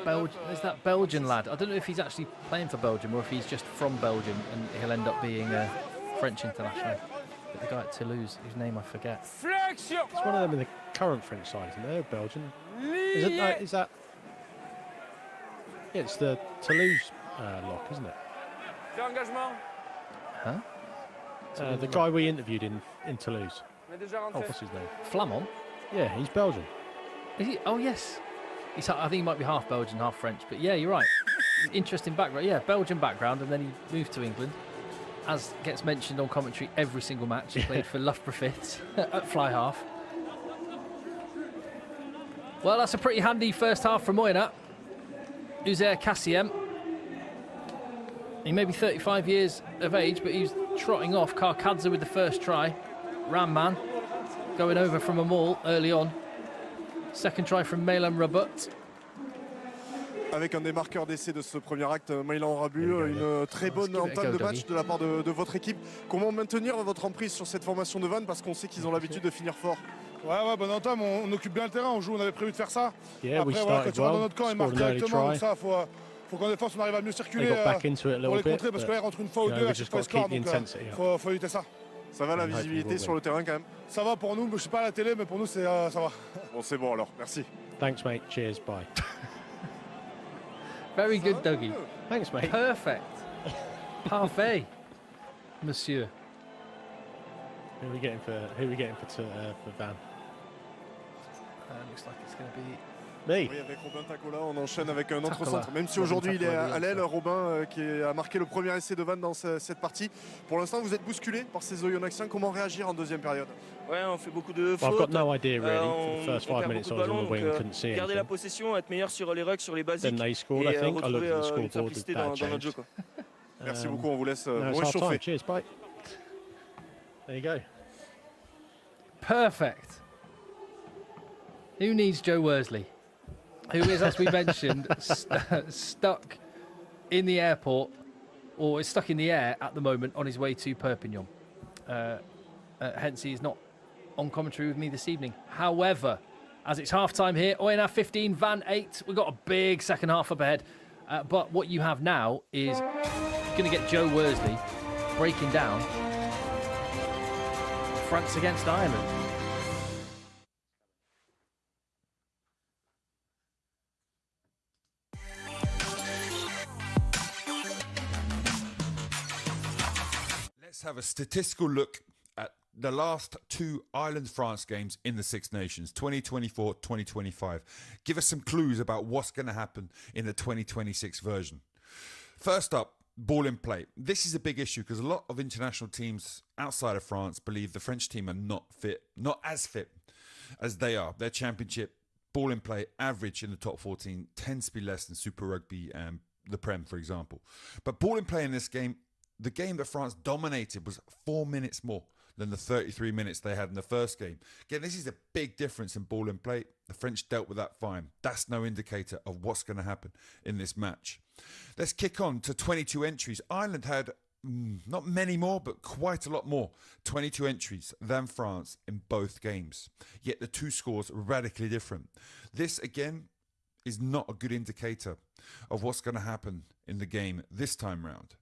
There's that Belgian lad. I don't know if he's actually playing for Belgium or if he's just from Belgium and he'll end up being a French international. But the guy at Toulouse, whose name I forget. It's one of them in the current French side, isn't there? Belgian. Is that? Yeah, it's the Toulouse lock, isn't it? Huh? The guy we interviewed in Toulouse. Oh, what's his name? Flamand? Yeah, he's Belgian. Is he? Oh, yes. I think he might be half Belgian, half French. But yeah, you're right. Interesting background. Yeah, Belgian background, and then he moved to England. As gets mentioned on commentary every single match, he played for Loughborough Fifths at fly half. Well, that's a pretty handy first half from Oyonnax. Uzair Kassiem. He may be 35 years of age, but he's trotting off. Karkadze with the first try. Ram Man going over from a maul early on. Second try from Mailan Rabut. Avec un des marqueurs d'essai de ce premier acte, Mailan Rabu, une très bonne entame de match de la part de votre équipe. Comment maintenir votre emprise sur cette formation de Vannes, parce qu'on sait qu'ils ont l'habitude de finir fort? Ouais, bonne entame, on occupe bien le terrain, on joue, on avait prévu de faire ça. Yeah, après, voilà, quand tu rentres dans notre camp, ils marquent directement, donc ça, faut qu'en défense, on arrive à mieux circuler pour les contrer, parce que là, ils rentrent une fois ou deux à chaque fois, ils scorent, donc faut éviter ça. Ça va la visibilité sur le terrain quand même? Ça va pour nous, je suis pas à la télé, mais pour nous, ça va. Bon, c'est bon alors, merci. Thanks, mate. Cheers, bye. Very good, Dougie. Thanks, mate. Perfect. Parfait, monsieur. Who are we getting for Van? Looks like it's going to be me. Oui, avec Robin Tacola, on enchaîne avec un autre centre. Même si aujourd'hui il est à l'aile, Robin qui a marqué le premier essai de Vannes dans cette partie. Pour l'instant, vous êtes bousculé par ces Oyonnaxiens. Comment réagir en deuxième période? Ouais, on fait beaucoup de fautes. Well, I've got no idea really. For the first 5 minutes, I was on the wing, couldn't see garder la anything. possession, être meilleur sur les rucks, sur les basiques. Then they scored, I think. I looked at the scoreboard with bad dans notre jeu, quoi. Merci beaucoup, on vous laisse no, vous réchauffer. Cheers, bye. There you go. perfect. Who needs Joe Worsley? Who is, as we mentioned, stuck in the airport, or is stuck in the air at the moment on his way to Perpignan. Hence, he's not on commentary with me this evening. However, as it's half-time here, Oyonnax 15, Van 8. We've got a big second half up ahead. But what you have now is going to get Joe Worsley breaking down France against Ireland. Let's have a statistical look at the last two Ireland-France games in the Six Nations, 2024, 2025. Give us some clues about what's going to happen in the 2026 version. First up, ball in play. This is a big issue because a lot of international teams outside of France believe the French team are not as fit as they are. Their championship ball in play average in the top 14 tends to be less than Super Rugby and the Prem, for example. But ball in play in this game, the game that France dominated was 4 minutes more than the 33 minutes they had in the first game. Again, this is a big difference in ball in play. The French dealt with that fine. That's no indicator of what's going to happen in this match. Let's kick on to 22 entries. Ireland had not many more, but quite a lot more 22 entries than France in both games. Yet the two scores are radically different. This, again, is not a good indicator of what's going to happen in the game this time round.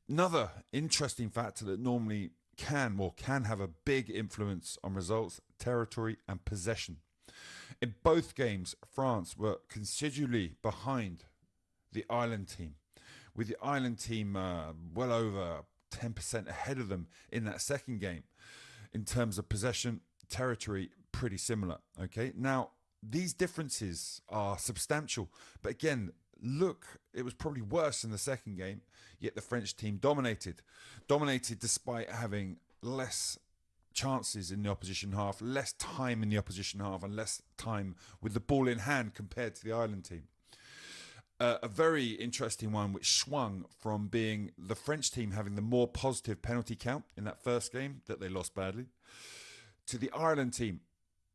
Another interesting factor that normally can have a big influence on results, territory and possession. In both games, France were considerably behind the Ireland team, with the Ireland team well over 10% ahead of them in that second game. In terms of possession, territory, pretty similar. Okay, now these differences are substantial, but again, look, it was probably worse in the second game, yet the French team dominated despite having less chances in the opposition half, less time in the opposition half, and less time with the ball in hand compared to the Ireland team. A very interesting one which swung from being the French team having the more positive penalty count in that first game that they lost badly, to the Ireland team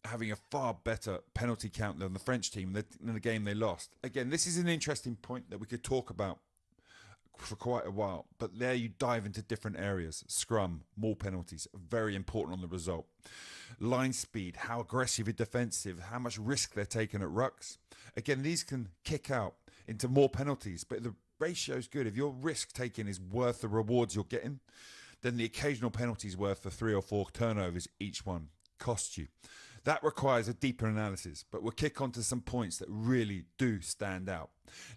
having a far better penalty count than the French team in the game they lost. Again, this is an interesting point that we could talk about for quite a while, but there you dive into different areas. Scrum, more penalties, very important on the result. Line speed, how aggressive and defensive, how much risk they're taking at rucks. Again, these can kick out into more penalties, but the ratio is good. If your risk taking is worth the rewards you're getting, then the occasional penalty is worth the 3 or 4 turnovers each one costs you. That requires a deeper analysis, but we'll kick on to some points that really do stand out.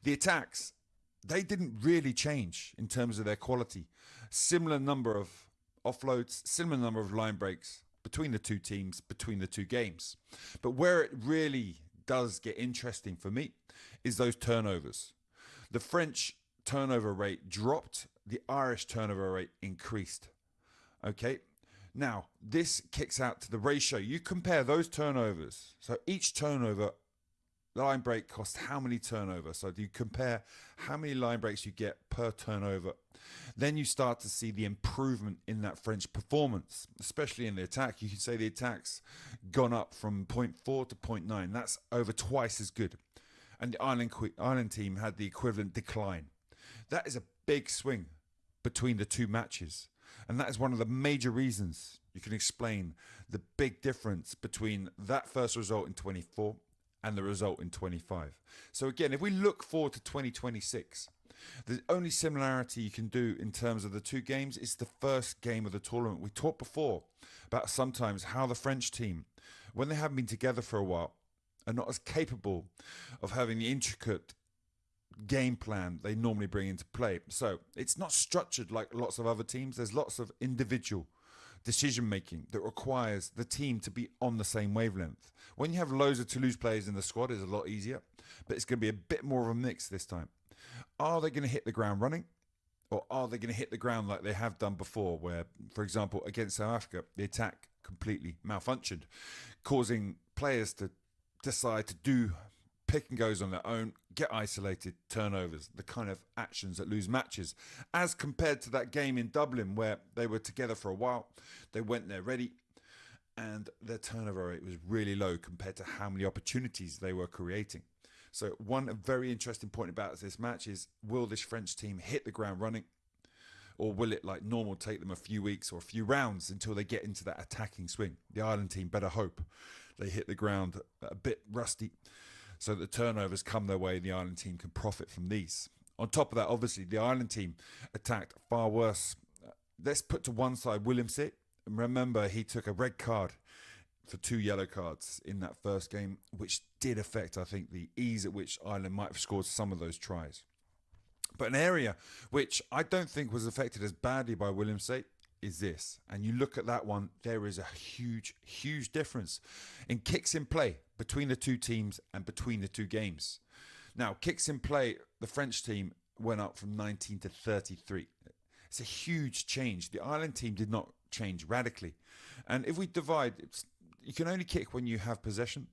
The attacks, they didn't really change in terms of their quality. Similar number of offloads, similar number of line breaks between the two teams, between the two games. But where it really does get interesting for me is those turnovers. The French turnover rate dropped, the Irish turnover rate increased. Okay, now this kicks out to the ratio. You compare those turnovers. So each turnover, line break costs how many turnovers? So you compare how many line breaks you get per turnover. Then you start to see the improvement in that French performance, especially in the attack. You can say the attack's gone up from 0.4 to 0.9. That's over twice as good. And the Ireland team had the equivalent decline. That is a big swing between the two matches. And that is one of the major reasons you can explain the big difference between that first result in 24 and the result in 25. So again, if we look forward to 2026, the only similarity you can do in terms of the two games is the first game of the tournament. We talked before about sometimes how the French team, when they haven't been together for a while, are not as capable of having the intricate game plan they normally bring into play. So it's not structured like lots of other teams. There's lots of individual decision making that requires the team to be on the same wavelength. When you have loads of Toulouse players in the squad, it's a lot easier, but it's going to be a bit more of a mix this time. Are they going to hit the ground running, or are they going to hit the ground like they have done before, where, for example, against South Africa, the attack completely malfunctioned, causing players to decide to do pick and goes on their own, get isolated, turnovers, the kind of actions that lose matches, as compared to that game in Dublin where they were together for a while, they went there ready, and their turnover rate was really low compared to how many opportunities they were creating. So one very interesting point about this match is, will this French team hit the ground running, or will it, like normal, take them a few weeks or a few rounds until they get into that attacking swing? The Ireland team better hope they hit the ground a bit rusty, so the turnovers come their way, the Ireland team can profit from these. On top of that, obviously, the Ireland team attacked far worse. Let's put to one side Williamson. Remember, he took a red card for 2 yellow cards in that first game, which did affect, I think, the ease at which Ireland might have scored some of those tries. But an area which I don't think was affected as badly by Williamson is this. And you look at that one, there is a huge, huge difference in kicks in play between the two teams and between the two games. Now, kicks in play, the French team went up from 19 to 33. It's a huge change. The Ireland team did not change radically. And if we divide, you can only kick when you have possession.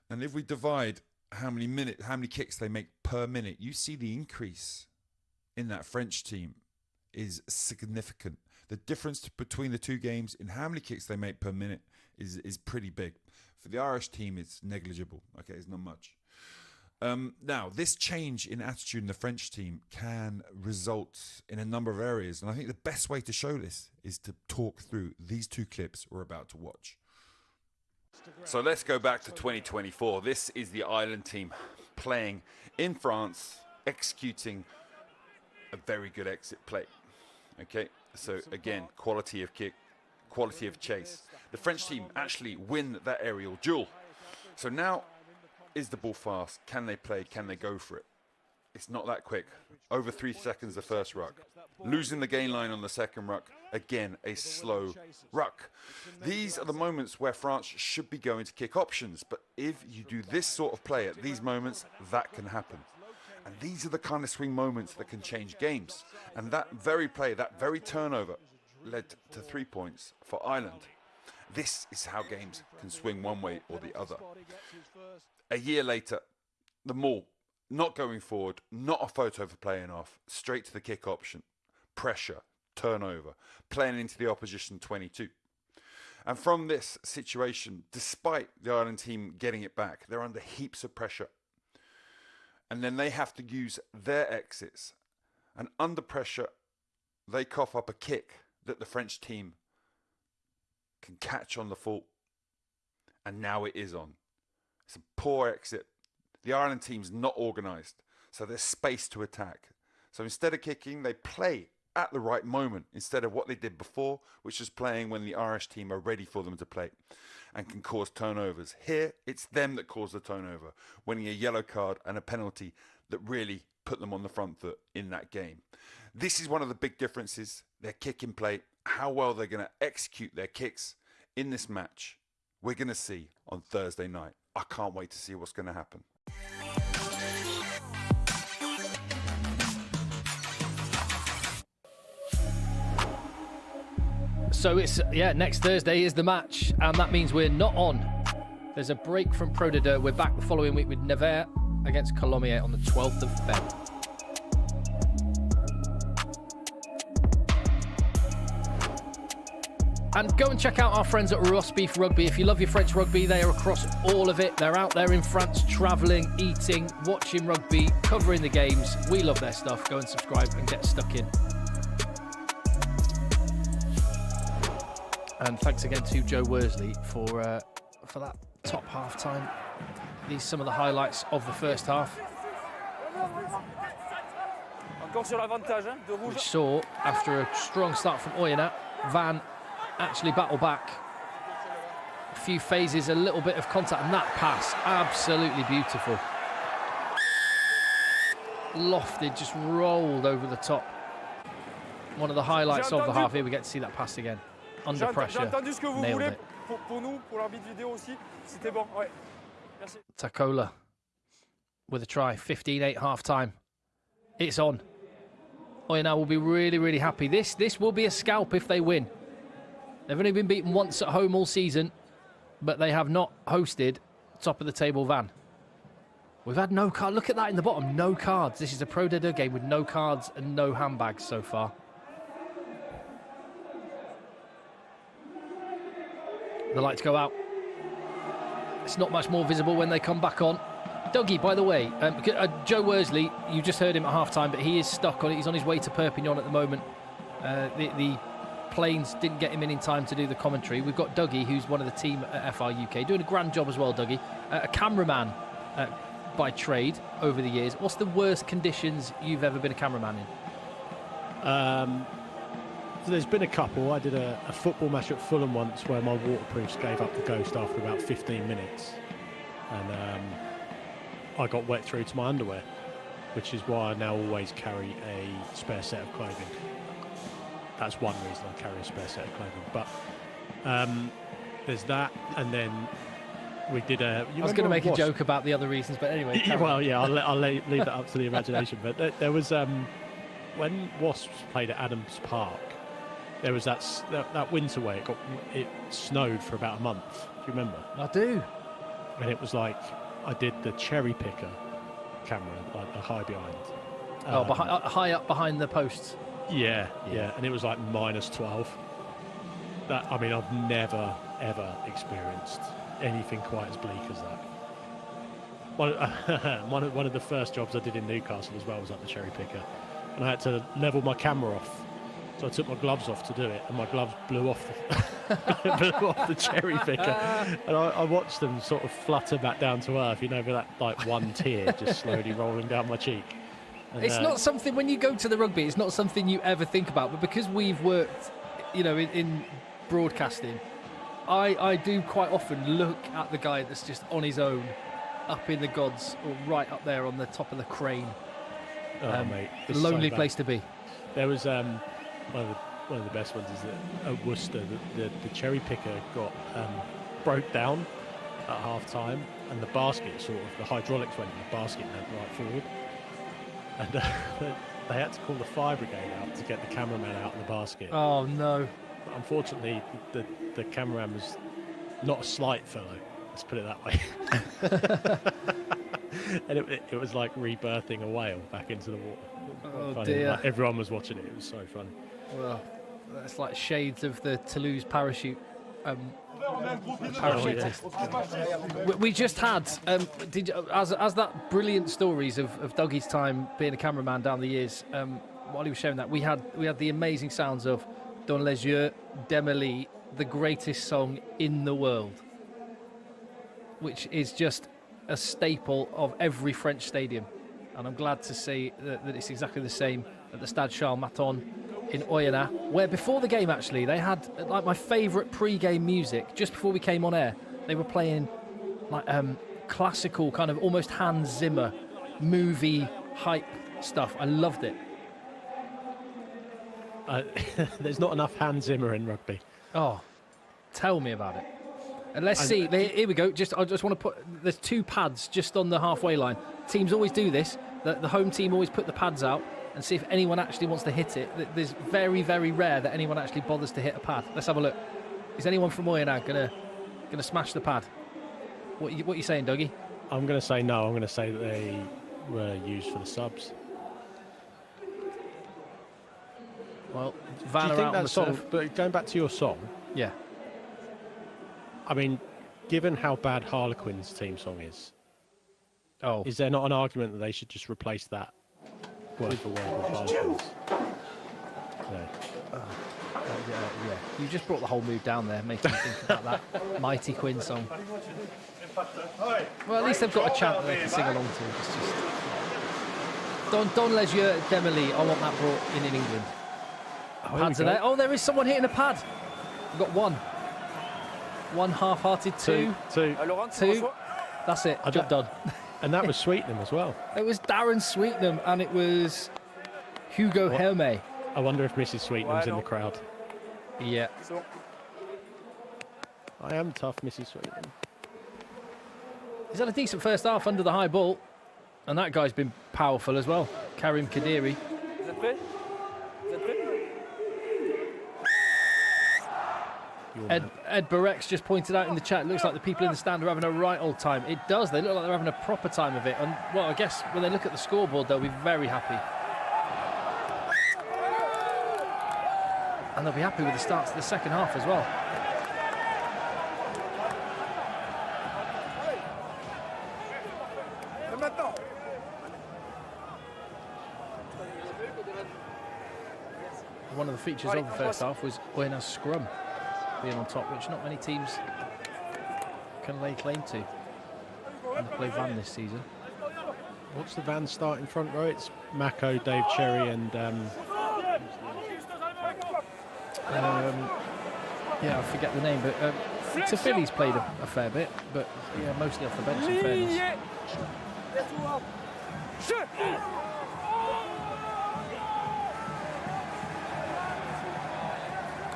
And if we divide how many kicks they make per minute, you see the increase in that French team is significant. The difference between the two games in how many kicks they make per minute is pretty big. For the Irish team, it's negligible. Okay, it's not much. Now, this change in attitude in the French team can result in a number of areas. And I think the best way to show this is to talk through these two clips we're about to watch. So let's go back to 2024. This is the Ireland team playing in France, executing a very good exit play. Okay, so again, quality of kick, quality of chase. The French team actually win that aerial duel. So now, is the ball fast? Can they play? Can they go for it? It's not that quick. Over 3 seconds the first ruck. Losing the gain line on the second ruck. Again, a slow ruck. These are the moments where France should be going to kick options. But if you do this sort of play at these moments, that can happen. And these are the kind of swing moments that can change games. And that very play, that very turnover, led to 3 points for Ireland. This is how games can swing one way or the other. A year later, the maul, not going forward, not a photo for playing off, straight to the kick option, pressure, turnover, playing into the opposition 22. And from this situation, despite the Ireland team getting it back, they're under heaps of pressure. And then they have to use their exits. And under pressure, they cough up a kick that the French team can catch on the full. And now it is on. It's a poor exit. The Ireland team's not organised, so there's space to attack. So instead of kicking, they play at the right moment instead of what they did before, which is playing when the Irish team are ready for them to play and can cause turnovers. Here, it's them that cause the turnover, winning a yellow card and a penalty that really put them on the front foot in that game. This is one of the big differences, their kick and play, how well they're going to execute their kicks in this match. We're going to see on Thursday night. I can't wait to see what's going to happen. So it's, next Thursday is the match, and that means we're not on. There's a break from Pro de Deux. We're back the following week with Nevers against Colomiers on the 12th of Feb. And go and check out our friends at Roast Beef Rugby. If you love your French rugby, they are across all of it. They're out there in France, travelling, eating, watching rugby, covering the games. We love their stuff. Go and subscribe and get stuck in. And thanks again to Joe Worsley for that top half time. These are some of the highlights of the first half, which saw, after a strong start from Oyonnax, Van actually battle back. A few phases, a little bit of contact, and that pass, absolutely beautiful. Lofted, just rolled over the top. One of the highlights of the half. Here we get to see that pass again. Under pressure, nailed it. Takola with a try, 15-8 half-time. It's on. Oyonnax will be really, really happy. This will be a scalp if they win. They've only been beaten once at home all season, but they have not hosted top of the table Van. We've had no card. Look at that in the bottom, no cards. This is a Pro de Deux game with no cards and no handbags so far. The lights go out. It's not much more visible when they come back on. Dougie, by the way, Joe Worsley, you just heard him at half-time, but he is stuck on it. He's on his way to Perpignan at the moment. The planes didn't get him in time to do the commentary. We've got Dougie, who's one of the team at FR UK, doing a grand job as well, Dougie. A cameraman by trade over the years. What's the worst conditions you've ever been a cameraman in? There's been a couple. I did a football match at Fulham once where my waterproofs gave up the ghost after about 15 minutes. And I got wet through to my underwear, which is why I now always carry a spare set of clothing. That's one reason I carry a spare set of clothing. But there's that, and then we did a... I was going to make a joke about the other reasons, but anyway. Well, yeah, I'll leave that up to the imagination. But there was... when Wasps played at Adams Park, there was that winter where it snowed for about a month. Do you remember? I do. And it was like I did the cherry picker camera, like the high behind. High up behind the posts. Yeah. And it was like -12. That, I mean, I've never ever experienced anything quite as bleak as that. One of the first jobs I did in Newcastle as well was like the cherry picker, and I had to level my camera off. So I took my gloves off to do it, and my gloves blew off the cherry picker. And I watched them sort of flutter back down to earth, with that like one tear just slowly rolling down my cheek. It's not something, when you go to the rugby, it's not something you ever think about. But because we've worked, you know, in broadcasting, I do quite often look at the guy that's just on his own, up in the gods, or right up there on the top of the crane. Mate, lonely place to be. There was one of the best ones is that at Worcester, the cherry picker broke down at half time, and the basket the hydraulics went, and the basket went right forward, and they had to call the fire brigade out to get the cameraman out of the basket. Oh no! But unfortunately, the cameraman was not a slight fellow. Let's put it that way. And it was like rebirthing a whale back into the water. Oh funny. dear! Like, everyone was watching it. It was so funny. Well, that's like shades of the Toulouse parachute. Parachutist. We just had, as that brilliant stories of Dougie's time being a cameraman down the years. While he was showing that, we had the amazing sounds of Dans les yeux d'Emily, the greatest song in the world, which is just a staple of every French stadium. And I'm glad to see that it's exactly the same at the Stade Charles Mathews in Oyonnax, where before the game actually they had like my favourite pre-game music. Just before we came on air, they were playing like classical kind of almost Hans Zimmer movie hype stuff. I loved it. There's not enough Hans Zimmer in rugby. Oh, tell me about it. And let's see. Here we go. I just want to put. There's 2 pads just on the halfway line. Teams always do this. The home team always put the pads out and see if anyone actually wants to hit it. There's very, very rare that anyone actually bothers to hit a pad. Let's have a look. Is anyone from Oyonnax gonna smash the pad? What are you saying, Dougie? I'm going to say no. I'm going to say that they were used for the subs. Well, Van do you think that song? Turf. But going back to your song, yeah. I mean, given how bad Harlequin's team song is, is there not an argument that they should just replace that word for word with Harlequins? No. Yeah. You just brought the whole mood down there, making me think about that Mighty Quinn song. Well, at least they've got a chant that they can sing along to. It's just Dans les yeux d'Emily. I want that brought in England. Pads are there. Oh, there is someone hitting a pad. We've got one. One half-hearted, two. That's it. Job done. And that was Sweetenham as well. It was Darren Sweetenham and it was Hugo Hermé. I wonder if Mrs. Sweetenham's in the crowd. Yeah. I am tough, Mrs. Sweetenham. He's had a decent first half under the high ball. And that guy's been powerful as well. Karim Kadiri. Ed Barek's just pointed out in the chat, it looks like the people in the stand are having a right old time. It does. They look like they're having a proper time of it. And, well, I guess when they look at the scoreboard, they'll be very happy. And they'll be happy with the start to the second half as well. One of the features of the first half was Oyonnax scrum being on top, which not many teams can lay claim to. And they play Van this season. What's the Van starting front row? It's Mako, Dave Cherry, and yeah, I forget the name, but Tafili's played a fair bit, but yeah, mostly off the bench in fairness.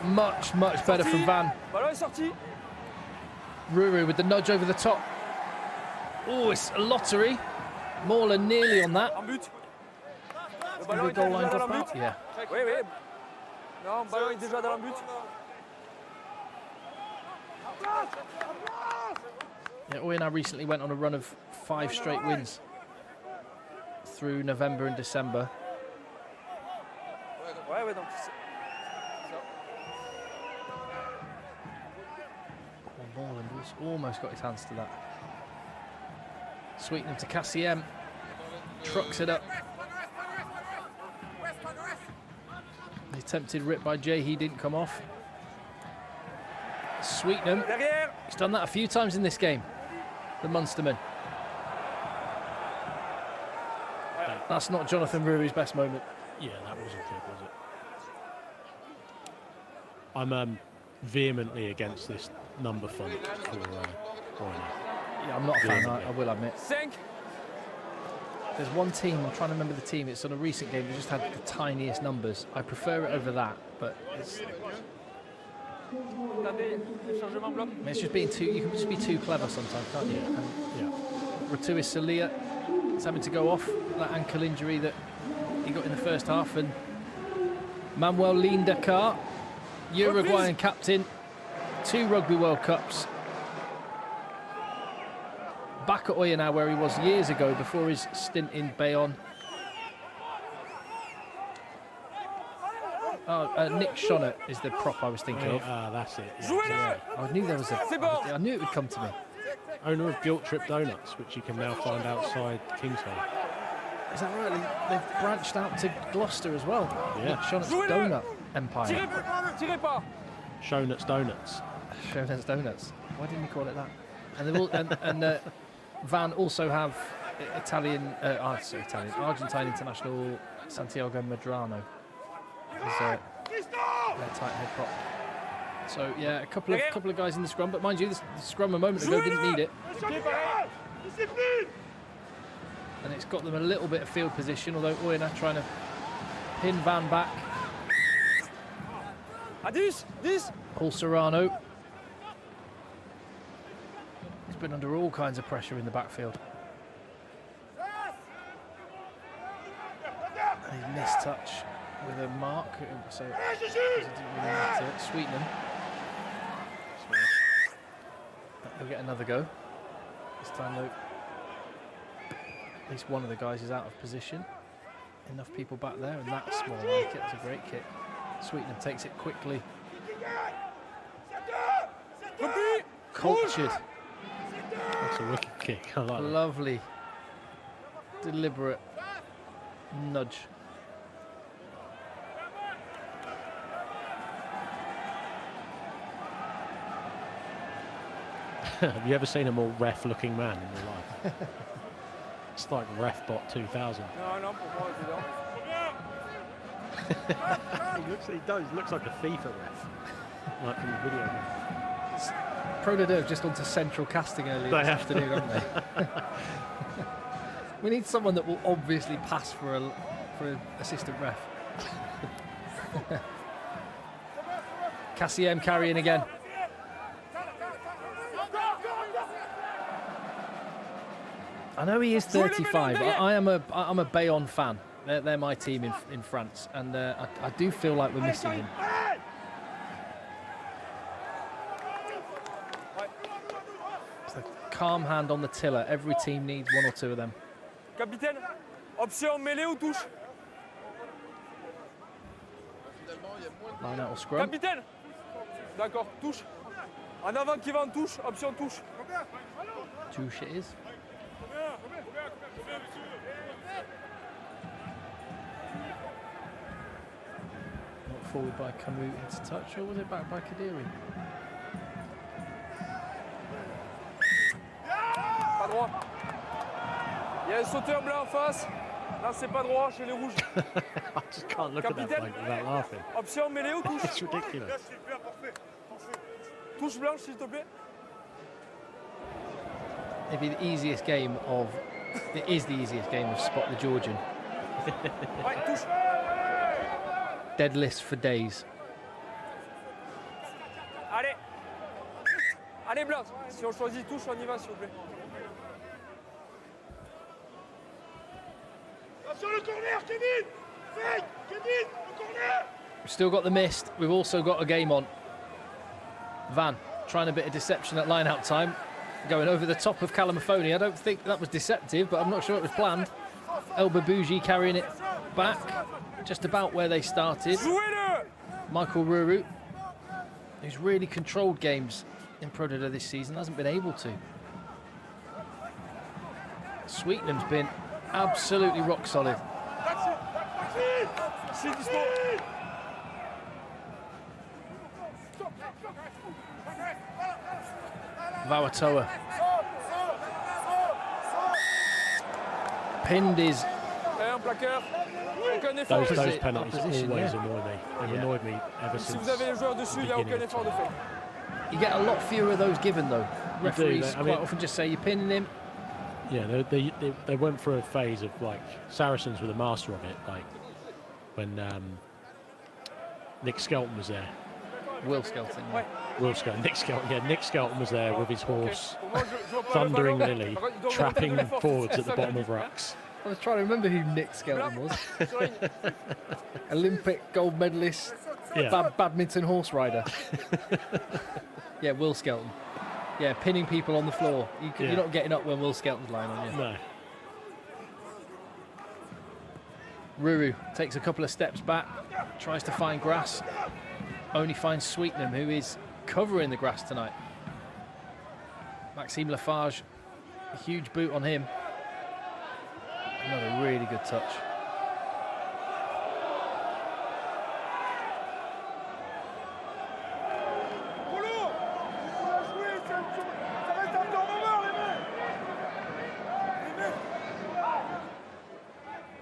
Much, much better from Van. Ruru with the nudge over the top. Oh, it's a lottery. Morla nearly on that. It's going to be a goal line off that. Yeah. Yeah, Oyonnax recently went on a run of 5 straight wins through November and December. Morland's almost got his hands to that. Sweetening to Cassiem. Trucks it up. The attempted rip by Jay, he didn't come off. Sweetenham. He's done that a few times in this game, the Munsterman. That's not Jonathan Ruru's best moment. Yeah, that wasn't good, was it? I'm vehemently against this number font for Oyonnax. Yeah, I'm not a fan, I will admit. There's one team, I'm trying to remember the team, it's on a recent game, they just had the tiniest numbers. I prefer it over that, but it's just being too, you can just be too clever sometimes, can't you? And, yeah. Ratuis Salia is having to go off that ankle injury that he got in the first half, and Manuel Lindakar, Uruguayan captain, 2 Rugby World Cups. Back at Oyonnax where he was years ago before his stint in Bayonne. Nick Shonnett is the prop I was thinking of. That's it. Yeah. I knew there was I knew it would come to me. Owner of Guilt Trip Donuts, which you can now find outside Kingston. Is that right? They've branched out to Gloucester as well. Yeah. Nick Shonnett's donut empire. Shonnett's Donuts. Shonnett's Donuts. Why didn't you call it that? And they will, and Van also have Argentine international Santiago Medrano. He's their tight head prop. So yeah, a couple of guys in the scrum, but mind you, the scrum a moment ago didn't need it. And it's got them a little bit of field position, although Oyonnax trying to pin Van back. Paul Serrano. He's been under all kinds of pressure in the backfield. He missed touch with a mark, so it didn't really matter. Sweetenham. He'll get another go. This time though, at least one of the guys is out of position. Enough people back there, and that's more like it. It's a great kick. Sweetenham takes it quickly. Cultured. That's a wicked kick. I like Lovely, deliberate nudge. Have you ever seen a more ref-looking man in your life? It's like RefBot 2000. He looks like a FIFA ref, like from the video game. Pro have just gone to central casting earlier this afternoon, haven't they? We need someone that will obviously pass for an assistant ref. Cassiem carrying again. I know he is 35. I'm a Bayonne fan. They're my team in France, and I do feel like we're missing him. It's a calm hand on the tiller. Every team needs one or two of them. Capitaine, option mêlée ou touche? Line out or scrum. Capitaine. D'accord, touche. En avant qui va en touche, option touche. Touche it is. Not forward by Camus into touch, or was it back by Kadiri? Pas droit. Il y a un sauteur blanc en face. Là, c'est pas droit chez les rouges. I just can't look Capitaine. at that bloke without laughing. Option mêlée ou touche? It's ridiculous. Touche blanche, s'il te plaît. It'd be the easiest game of. It is the easiest game of Spot the Georgian. Ouais, touche. Dead list for days. Allez. Allez, blanc. Si on choisit touche, on y va, s'il vous plaît. Sur le corner, Kevin. Fake, Kevin, le corner. We've still got the mist. We've also got a game on. Van trying a bit of deception at line-out time. Going over the top of Calamafoni. I don't think that was deceptive, but I'm not sure it was planned. El Babouji carrying it back, just about where they started. Michael Ruru, who's really controlled games in Pro D2 this season, hasn't been able to. Sweetenham's been absolutely rock solid. Vawatoa pinned his un plaqueur. Aucun effort. Those penalties always annoy me. They've annoyed me ever since. Si vous avez les joueurs dessus, il n'y a aucun effort de fait. You get a lot fewer of those given though. Referees quite often just say you're pinning him. Yeah, they went through a phase of like Saracens were the master of it, like when Nick Skelton was there. Will Skelton. Yeah. Will Skelton. Nick Skelton. Yeah, Nick Skelton was there with his horse, thundering Lily, trapping forwards at the bottom of rucks. I was trying to remember who Nick Skelton was. Olympic gold medalist, badminton horse rider. Yeah, Will Skelton. Yeah, pinning people on the floor. You're not getting up when Will Skelton's lying on you. No. Ruru takes a couple of steps back, tries to find grass. Only finds Sweetnam, who is covering the grass tonight. Maxime Lafarge, a huge boot on him. Another really good touch.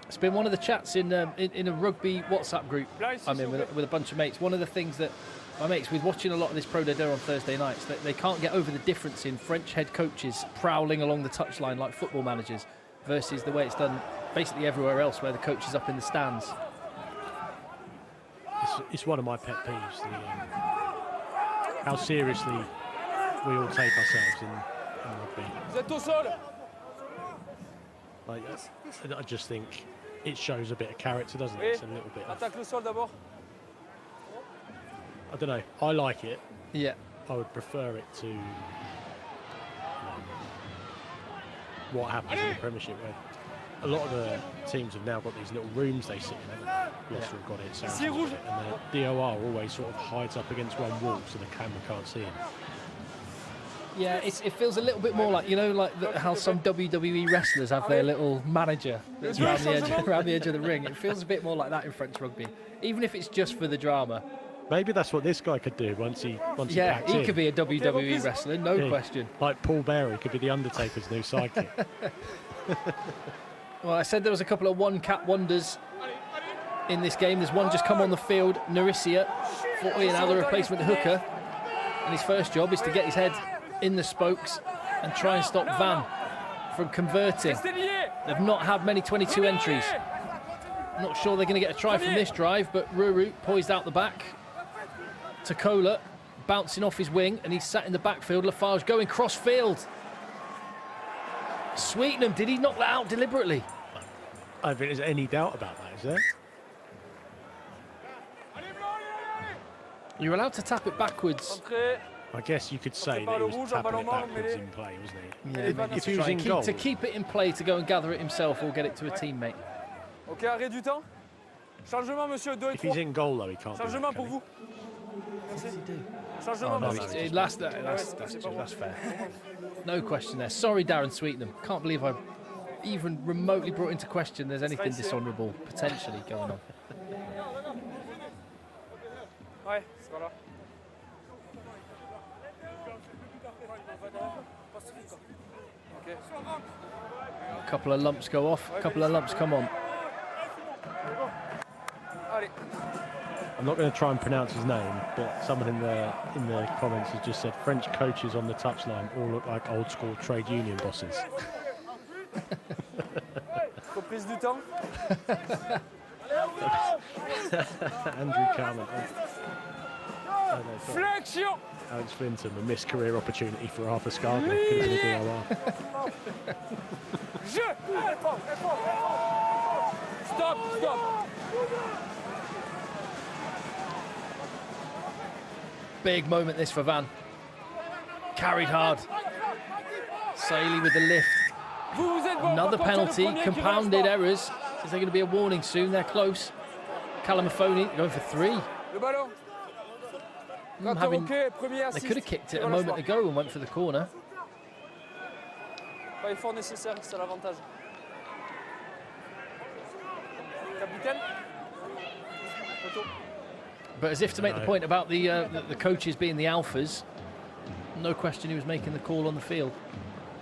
It's been one of the chats in a rugby WhatsApp group I'm in with a bunch of mates. One of the things that my mates, with watching a lot of this Pro D2 on Thursday nights, that they can't get over the difference in French head coaches prowling along the touchline like football managers versus the way it's done basically everywhere else where the coach is up in the stands. It's one of my pet peeves, how seriously we all take ourselves in rugby. Like, I just think it shows a bit of character, doesn't it? It's a little bit of, I don't know, I like it. Yeah. I would prefer it to what happens in the Premiership, where a lot of the teams have now got these little rooms they sit in. Gloucester have got it, Saracens got it, and the DOR always sort of hides up against one wall so the camera can't see him. Yeah, it feels a little bit more like, you know, like how some WWE wrestlers have their little manager that's around the edge of the ring. It feels a bit more like that in French rugby, even if it's just for the drama. Maybe that's what this guy could do once he packs in. He could be a WWE wrestler, no question. Like Paul Bearer could be the Undertaker's new sidekick. Well, I said there was a couple of one-cap wonders in this game. There's one just come on the field, Narisia, for Oyonnax, the replacement hooker. And his first job is to get his head in the spokes and try and stop Van from converting. They've not had many 22 entries. Not sure they're going to get a try from this drive, but Ruru poised out the back. Takola bouncing off his wing, and he's sat in the backfield. Lafarge going cross-field. Sweetnam, did he knock that out deliberately? I don't think there's any doubt about that, is there? You're allowed to tap it backwards. I guess you could say that he was tapping it backwards in play, wasn't he? Yeah, if he was in goal. To keep it in play, to go and gather it himself or get it to a teammate. Ok, arrêt du temps. Changement, monsieur, 2 et 3. If he's in goal, though, he can't. Changement pour vous. Oh, no, that's fair. No question there. Sorry, Darren Sweetnam. Can't believe I've even remotely brought into question there's anything dishonourable potentially going on. Ouais, c'est pas là. A couple of lumps go off, a couple of lumps come on. I'm not going to try and pronounce his name, but someone in the comments has just said French coaches on the touchline all look like old school trade union bosses. Reprise du temps. Andrew Carman. Flexion. Alex Flinton, a missed career opportunity for Arthur Scarborough. Stop, stop. Big moment this for Van. Carried hard. Saley with the lift. Another penalty, compounded errors. Is there going to be a warning soon? They're close. Calamafoni going for 3. They could have kicked it a moment ago and went for the corner. Pas effort nécessaire, c'est l'avantage. Capitaine. But as if to make the point about the coaches being the alphas, no question he was making the call on the field.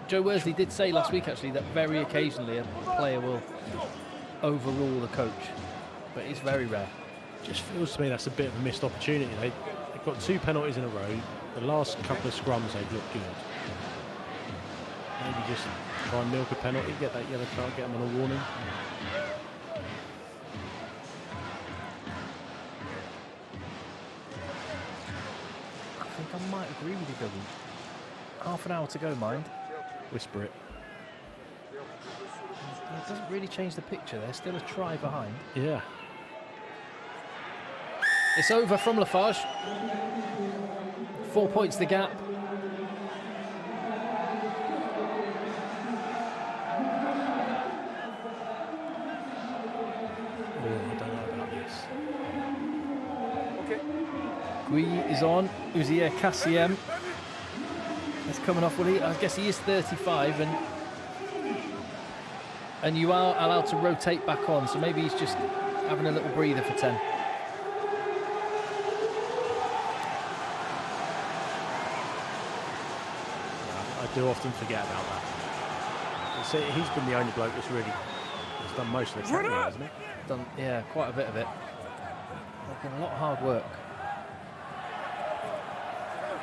Joe Worsley did say last week, actually, that very occasionally a player will overrule the coach, but it's very rare. Just feels to me that's a bit of a missed opportunity. They've got 2 penalties in a row. The last couple of scrums they've looked good. Maybe just try and milk a penalty, get that yellow card, get them on a warning. I think I might agree with you, Dougie. Half an hour to go, mind. Whisper it. It doesn't really change the picture. There's still a try behind. Yeah. It's over from Lafarge. 4 points the gap. Oh, I don't know about this. Ok. Gui is on. Uzier Kassiem. He's coming off. Well, I guess he is 35, and you are allowed to rotate back on. So maybe he's just having a little breather for 10. I do often forget about that. He's been the only bloke that's really done most of the tackling, hasn't he? Done, yeah, quite a bit of it. There's been a lot of hard work.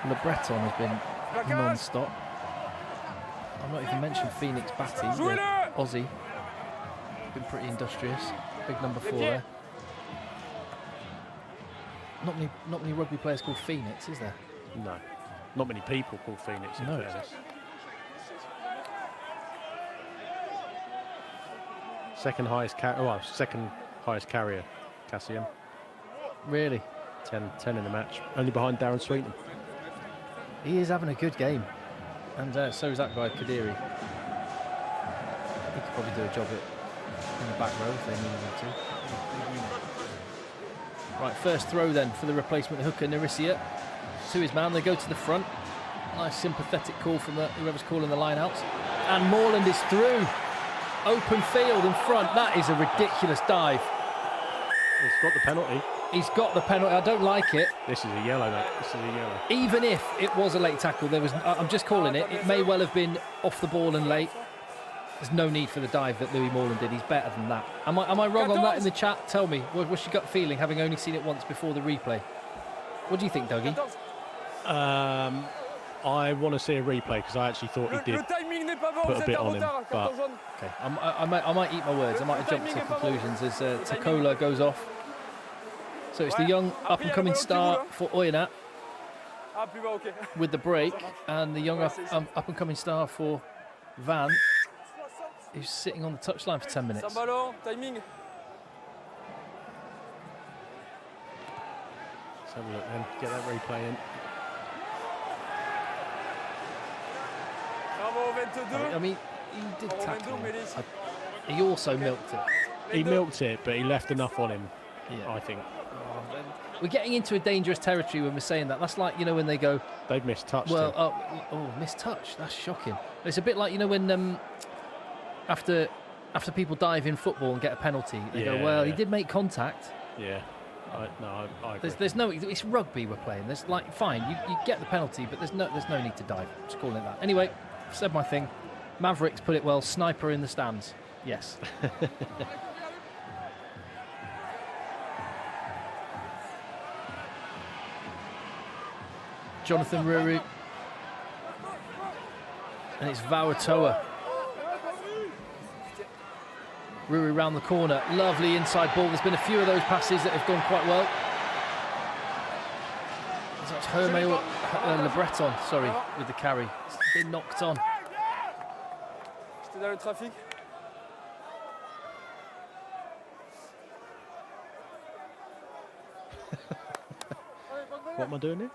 Le Breton has been non-stop. I've not even mentioned Phoenix Batty, the Aussie. Been pretty industrious. Big number 4 there. Not many rugby players called Phoenix, is there? No. Not many people called Phoenix. No. Second highest carrier, Kassiem. Really? 10 in the match. Only behind Darren Sweeten. He is having a good game. And so is that guy, Kadiri. He could probably do a job in the back row if they needed him to. Right, first throw then for the replacement hooker, Narisia. To his man, they go to the front. Nice sympathetic call from whoever's calling the line-outs. And Moreland is through. Open field in front. That is a ridiculous dive. He's got the penalty. He's got the penalty. I don't like it. This is a yellow, mate. This is a yellow. Even if it was a late tackle, I'm just calling it. It may well have been off the ball and late. There's no need for the dive that Louis Moreland did. He's better than that. Am I wrong on that in the chat? Tell me. What's your gut feeling, having only seen it once before the replay? What do you think, Dougie? I want to see a replay because I actually thought he did put a bit on him. But okay, I might eat my words. I might have jumped to conclusions as Takola goes off. So it's the young up-and-coming star for Oyonnax with the break, and the young up-and-coming star for Van, who's sitting on the touchline for 10 minutes. Let's have a look then. Get that replay in. I mean, he did tackle him. He also milked it. He milked it, but he left enough on him, yeah. I think. We're getting into a dangerous territory when we're saying that. That's like, when they go... They've mistouched him. Oh, mistouch. That's shocking. It's a bit like, when after people dive in football and get a penalty, they go, well, he did make contact. Yeah. I agree. There's no... It's rugby we're playing. There's fine, you get the penalty, but there's no need to dive. Just calling it that. Anyway, said my thing. Mavericks put it well. Sniper in the stands. Yes. Jonathan Ruru. And it's Vauatoa. Ruru round the corner. Lovely inside ball. There's been a few of those passes that have gone quite well. That's Hermé Le Breton, sorry, with the carry. It's been knocked on. What am I doing here?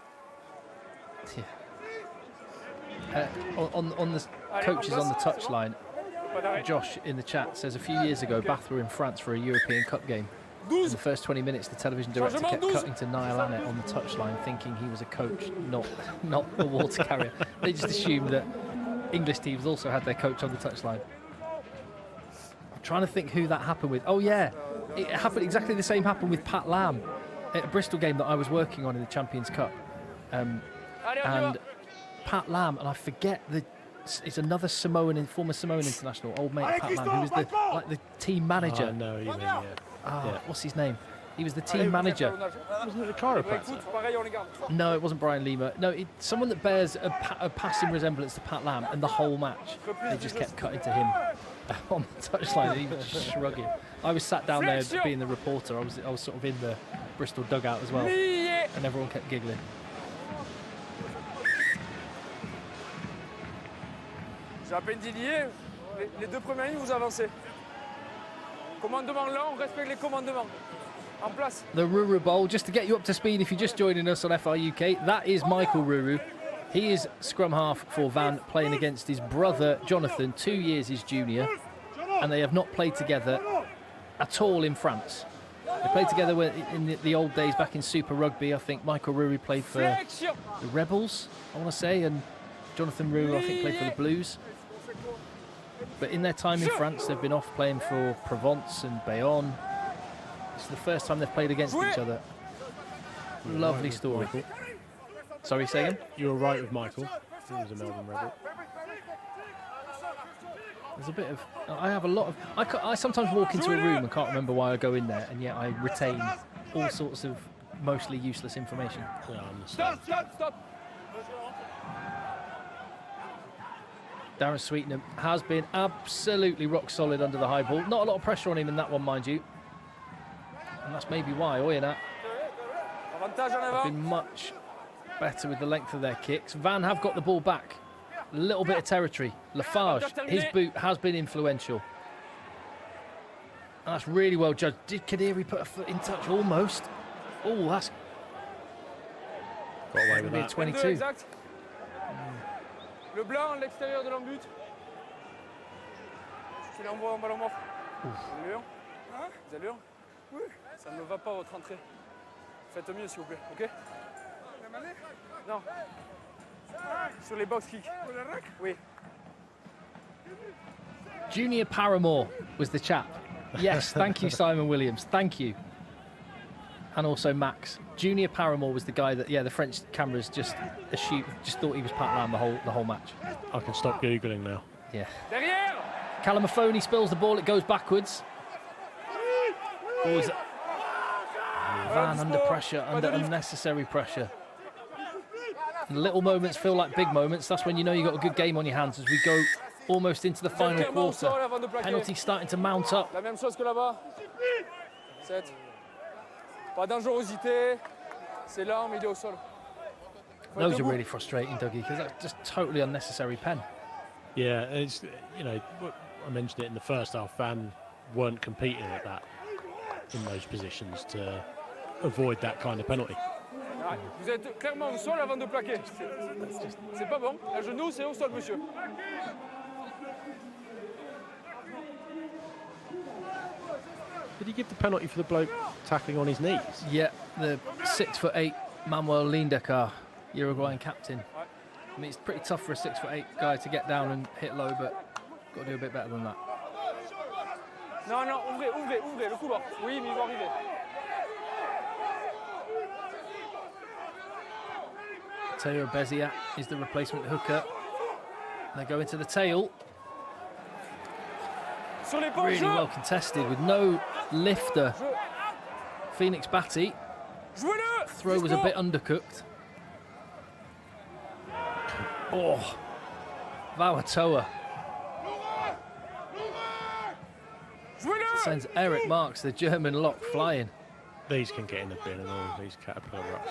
Yeah. On the coaches on the touchline, Josh in the chat says a few years ago Bath were in France for a European Cup game. In the first 20 minutes, the television director kept cutting to Niall Annett on the touchline, thinking he was a coach, not a water carrier. They just assumed that English teams also had their coach on the touchline. I'm trying to think who that happened with. Oh yeah, it happened exactly the same happened with Pat Lam at a Bristol game that I was working on in the Champions Cup. And Pat Lam, and I forget the it's another former Samoan international, old mate of Pat Lam, who was the team manager. Oh, no, you mean, yeah. What's his name? He was the team manager. Wasn't it a chiropractor? No, it wasn't Brian Lima. No, someone that bears a passing resemblance to Pat Lam, and the whole match they just kept cutting to him on the touchline. He was just shrugging. I was sat down there being the reporter. I was sort of in the Bristol dugout as well, and everyone kept giggling. J'ai à peine dit lié. Les deux premières lignes, vous avancez. Commandement là, on respecte les commandements. En place. The Ruru Bowl, just to get you up to speed if you're just joining us on FRUK, that is Michael Ruru. He is scrum half for Van, playing against his brother Jonathan, 2 years his junior, and they have not played together at all in France. They played together in the old days back in Super Rugby. I think Michael Ruru played for the Rebels, I want to say, and Jonathan Ruru, I think, played for the Blues. But in their time in France, they've been off playing for Provence and Bayonne. It's the first time they've played against each other. Lovely story. Sorry, say again? You were right with Michael. He was a Melbourne Rebel. There's a bit of... I have a lot of... I sometimes walk into a room and can't remember why I go in there, and yet I retain all sorts of mostly useless information. Yeah, I understand. Stop. Darren Sweetenham has been absolutely rock solid under the high ball. Not a lot of pressure on him in that one, mind you. And that's maybe why Oyonnax have been much better with the length of their kicks. Van have got the ball back. A little bit of territory. Lafarge, his boot has been influential. And that's really well judged. Did Kadiri put a foot in touch? Almost. Oh, that's... Got away with that. 22. Le blanc à l'extérieur de l'embut. Tu l'envoies en ballon mort. Allure. Des allures. Oui. Ça ne va pas votre entrée. Faites mieux s'il vous plaît, ok? Non. Sur les box kicks. Oui. Junior Paramore was the chap. Yes, thank you, Simon Williams. Thank you. And also Max. Junior Paramore was the guy that, the French cameras just thought he was Pat Lam the whole match. I can stop Googling now. Yeah. Calamafoni spills the ball, it goes backwards. Van under pressure, under unnecessary pressure. And little moments feel like big moments. That's when you know you've got a good game on your hands as we go almost into the final quarter. Penalty starting to mount up. La même chose que là-bas. 7. Pas dangerosité. C'est lent, mais il est au sol. Those are really frustrating, Dougie, because that's just totally unnecessary pen. Yeah, it's, I mentioned it in the first half, Van weren't competing at that, in those positions, to avoid that kind of penalty. Vous êtes clairement au sol avant de plaquer. C'est pas bon. Un genou, c'est au sol, monsieur. Did he give the penalty for the bloke tackling on his knees? Yeah, the 6'8" Manuel Lindecker, Uruguayan captain. I mean, it's pretty tough for a 6'8" guy to get down and hit low, but got to do a bit better than that. Non, ouvrez, le coup bas. Oui, mais il va arriver. Teo Beziat is the replacement hooker. They go into the tail. Really well contested with no lifter. Phoenix Batty. Throw was a bit undercooked. Oh, Vauatoa sends Eric Marks, the German lock, flying. These can get in the bin and all these caterpillar rucks.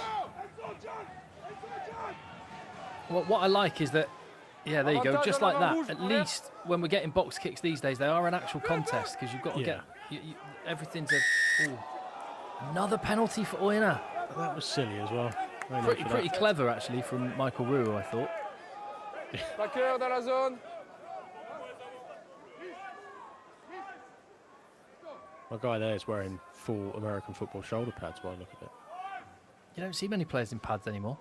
Well, what I like is that, yeah, there you go, just like that. At least when we're getting box kicks these days, they are an actual contest because you've got to get everything's a. Ooh. Another penalty for Oyonnax. That was silly as well. Pretty clever actually from Michael Ruru, I thought. Plaqueur dans la zone. My guy there is wearing full American football shoulder pads while I look at it. You don't see many players in pads anymore.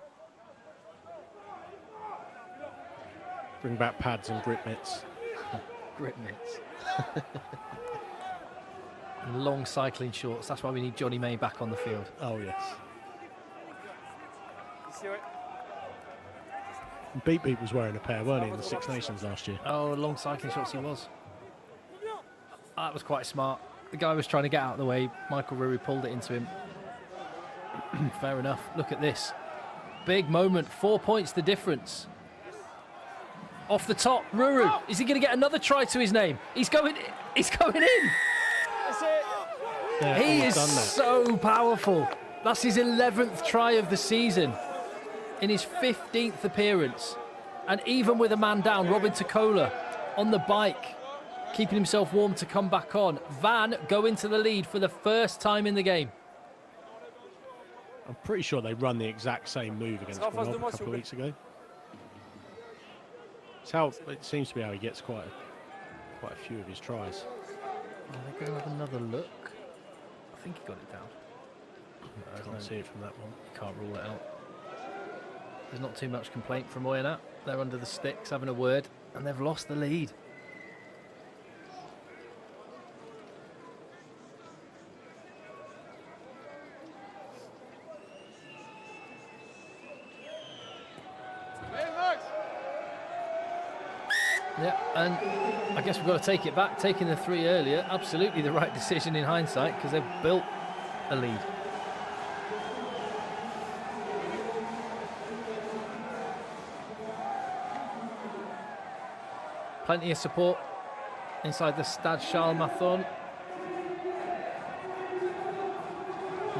Bring back pads and grip mitts. Grip mitts. And long cycling shorts. That's why we need Johnny May back on the field. Oh, yes. Ici, ouais. Beep Beep was wearing a pair, weren't he, in the Six Nations last year? Oh, long cycling shorts he was. That was quite smart. The guy was trying to get out of the way. Michael Ruri pulled it into him. Fair enough. Look at this. Big moment. 4 points the difference. Off the top, Ruru. Is he going to get another try to his name? He's going in. Yeah, he is so powerful. That's his 11th try of the season. In his 15th appearance. And even with a man down, Robin Takola on the bike, keeping himself warm to come back on. Van go into the lead for the first time in the game. I'm pretty sure they run the exact same move against Grenoble a couple of weeks ago. It seems to be how he gets quite a few of his tries. They're going to have another look. I think he got it down. I can't see it from that one. Can't rule it out. There's not too much complaint from Oyonnax. They're under the sticks having a word, and they've lost the lead. Yeah, and I guess we've got to take it back. Taking the 3 earlier, absolutely the right decision in hindsight, because they've built a lead. Plenty of support inside the Stade Charles Mathews.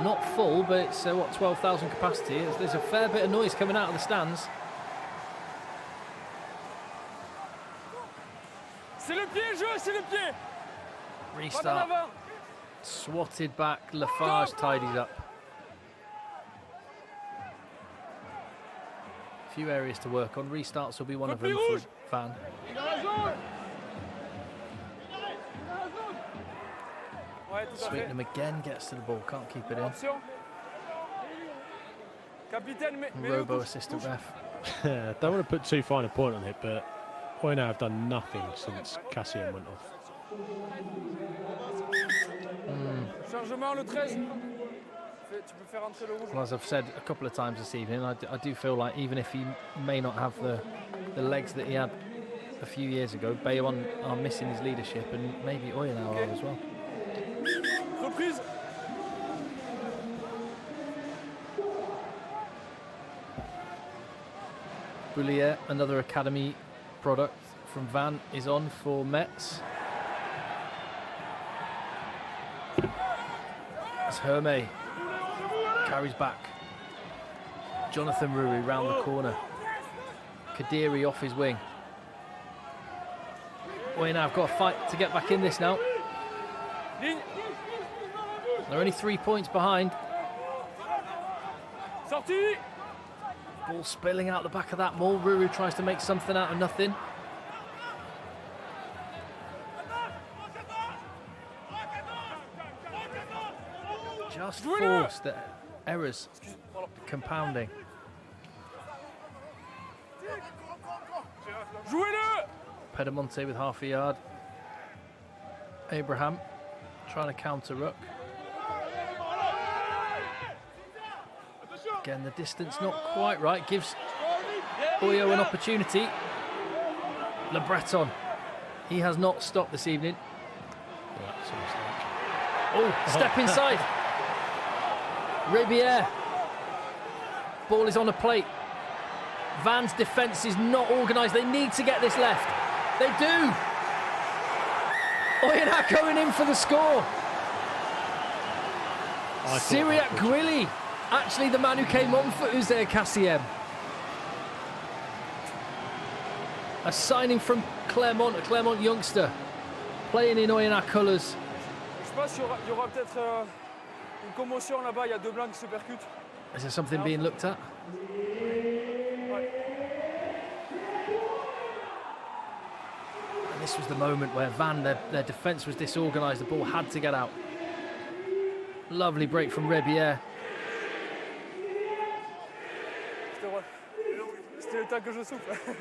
Not full, but it's, what, 12,000 capacity. There's a fair bit of noise coming out of the stands. Restart. Swatted back. Lafarge tidies up. A few areas to work on. Restarts will be one of them for Van. Sweetenham again gets to the ball. Can't keep it in. Robo assistant ref. Don't want to put too fine a point on it, but Oyonnax have done nothing since Cassian went off. Well, as I've said a couple of times this evening, I do feel like even if he may not have the legs that he had a few years ago, Bayonne are missing his leadership, and maybe Oyonnax are as well. Boulier, another academy product from Van, is on for Metz. As Hermé carries back. Jonathan Ruri round the corner. Kadiri off his wing. Oyonnax have got a fight to get back in this now. They're only 3 points behind. Ball spilling out the back of that maul. Ruru tries to make something out of nothing. Just forced the errors compounding. Pedemonte with half a yard. Abraham trying to counter ruck. Again, the distance not quite right. Gives Oyo an opportunity. Le Breton. He has not stopped this evening. Oh, step inside. Ribière. Ball is on a plate. Van's defence is not organised. They need to get this left. They do. Oyonnax going in for the score. Cyriac Gwilly. Actually, the man who came on for Uzair Kassiem. A signing from Clermont, a Clermont youngster, playing in Oyonnax colours. Is there something being looked at? And this was the moment where Van, their defence was disorganised. The ball had to get out. Lovely break from Ribière.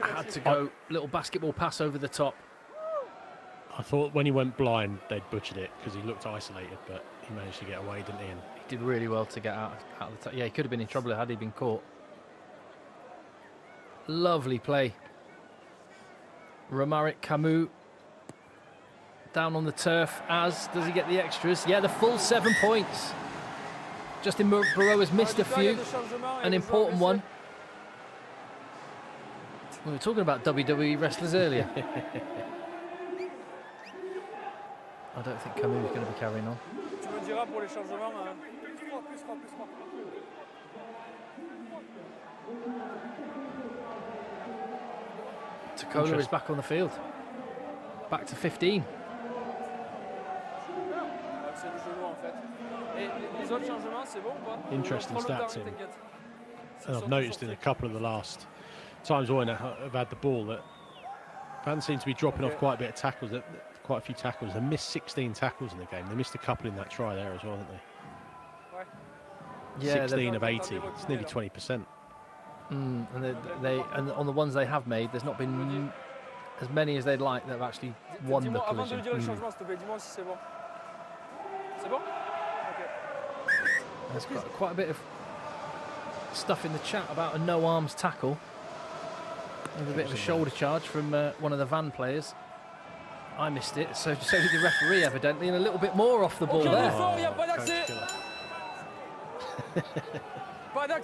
Had to go, little basketball pass over the top. I thought when he went blind, they'd butchered it because he looked isolated, but he managed to get away, didn't he? And he did really well to get out of the top. Yeah, he could have been in trouble had he been caught. Lovely play. Romaric Camus down on the turf. Does he get the extras? Yeah, the full 7 points. Justin Barreau has missed a few. An important one. We were talking about WWE wrestlers earlier. I don't think Camus is going to be carrying on. Takola is back on the field. Back to 15. Interesting stats in. And I've noticed in a couple of the last times Oyonnax have had the ball that fans seem to be dropping off quite a bit of tackles, quite a few tackles. They missed 16 tackles in the game. They missed a couple in that try there as well, didn't they? Yeah, 16 of 80. It's nearly 20%. And and on the ones they have made, there's not been as many as they'd like that have actually won the collision. There's quite a bit of stuff in the chat about a no arms tackle. There's a bit of a shoulder charge from one of the Van players. I missed it, so did the referee evidently, and a little bit more off the ball there.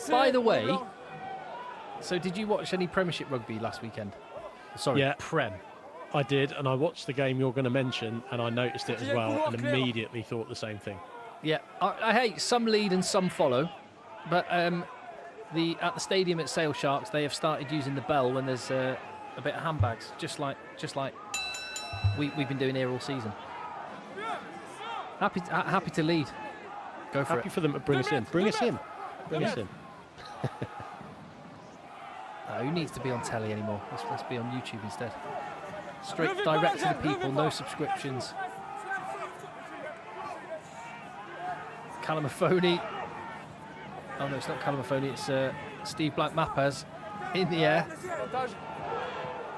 By the way, so did you watch any Premiership rugby last weekend? Sorry, yeah, Prem. I did, and I watched the game you're going to mention, and I noticed it as well, and immediately thought the same thing. Yeah, I hate some lead and some follow, but at the stadium at Sale Sharks, they have started using the bell when there's a bit of handbags, just like we've been doing here all season. Happy to lead. Go for it. Happy for them to bring us in. Bring us in. Bring us in. Who needs to be on telly anymore? Let's be on YouTube instead. Straight direct to the people, no subscriptions. Calamafoni. Oh no, it's not Calamafoni, it's Steve Black-Mapaz in the air.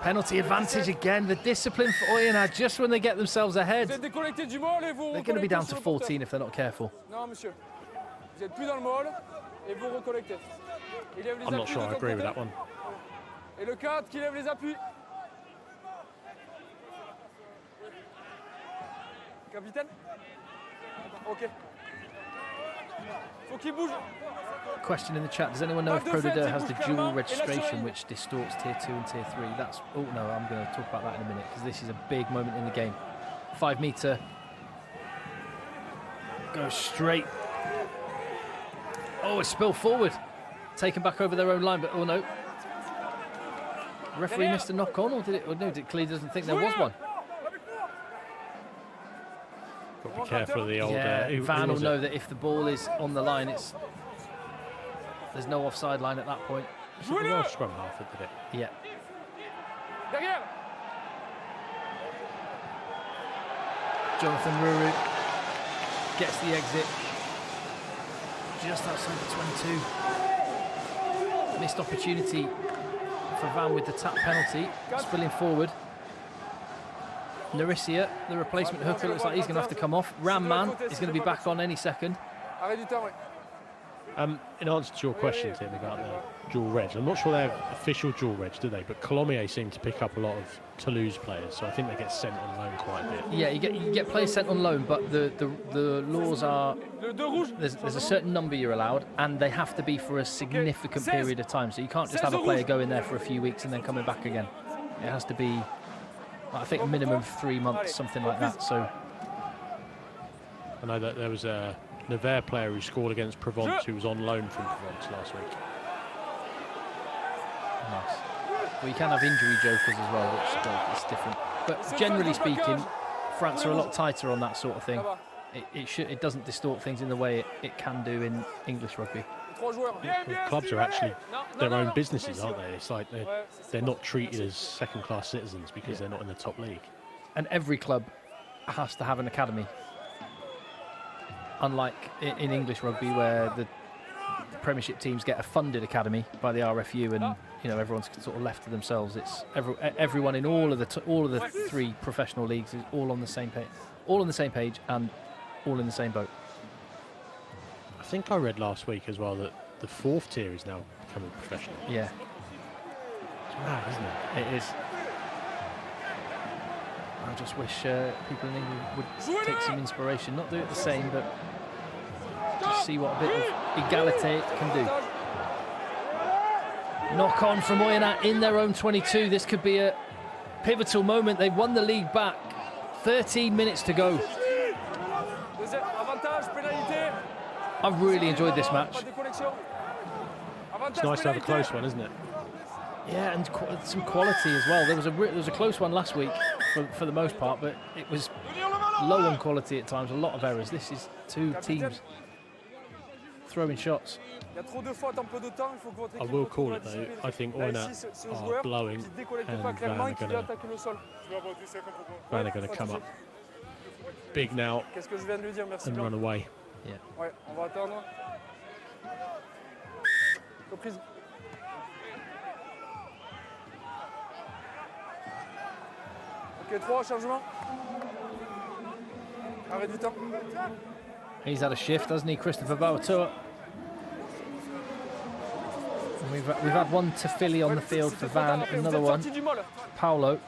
Penalty advantage again. The discipline for Oyonnax just when they get themselves ahead. They're going to be down to 14 if they're not careful. I'm not sure I agree with that one. Question in the chat, does anyone know if Pro D2 has the dual registration which distorts tier 2 and tier 3? That's, oh no, I'm going to talk about that in a minute because this is a big moment in the game. 5 metre, goes straight. Oh, it's spilled forward. Taken back over their own line, but oh no. Referee missed a knock on, or did it? Or no, Clee doesn't think there was one. Got to be careful of the old. Van will know that if the ball is on the line, there's no offside line at that point. It's the Welsh scrum half that did it. Yeah. Jonathan Ruru gets the exit just outside the 22. Missed opportunity for Van with the tap penalty, spilling forward. Narisia, the replacement hooker, looks like he's going to have to come off. Ram Man is going to be back on any second. In answer to your question, Tim, about the dual reg, I'm not sure they have official dual reg, do they? But Colomiers seem to pick up a lot of Toulouse players, so I think they get sent on loan quite a bit. Yeah, you get players sent on loan, but the laws are there's a certain number you're allowed, and they have to be for a significant period of time. So you can't just have a player go in there for a few weeks and then coming back again. It has to be, I think, a minimum of 3 months, something like that. So I know that there was a Nevers player who scored against Provence who was on loan from Provence last week. Nice. Well, you can have injury jokers as well, which is different. But generally speaking, France are a lot tighter on that sort of thing. It doesn't distort things in the way it can do in English rugby. Clubs are actually their own businesses, aren't they? It's like they're not treated as second-class citizens because they're not in the top league. And every club has to have an academy. Unlike in English rugby, where the Premiership teams get a funded academy by the RFU, and everyone's sort of left to themselves. It's everyone in all of the 3 professional leagues is all on the same page, and all in the same boat. I think I read last week as well that the 4th tier is now becoming professional. Yeah. mad, isn't it? It is. I just wish people in England would take some inspiration, not do it the same, but just see what a bit of equality can do. Knock on from Oyonnax in their own 22. This could be a pivotal moment. They've won the league back. 13 minutes to go. I've really enjoyed this match. It's nice to have a close one, isn't it? Yeah, and some quality as well. There was a close one last week for the most part, but it was low on quality at times. A lot of errors. This is two teams throwing shots. I will call it though. I think Oyonnax are blowing, and Van are going to come up big now and run away. Yeah. Ok, 3, changement. Arrêt du temps. He's had a shift, hasn't he, Christopher Boatua? We've had one to Philly on the field for Van, another one, Paolo.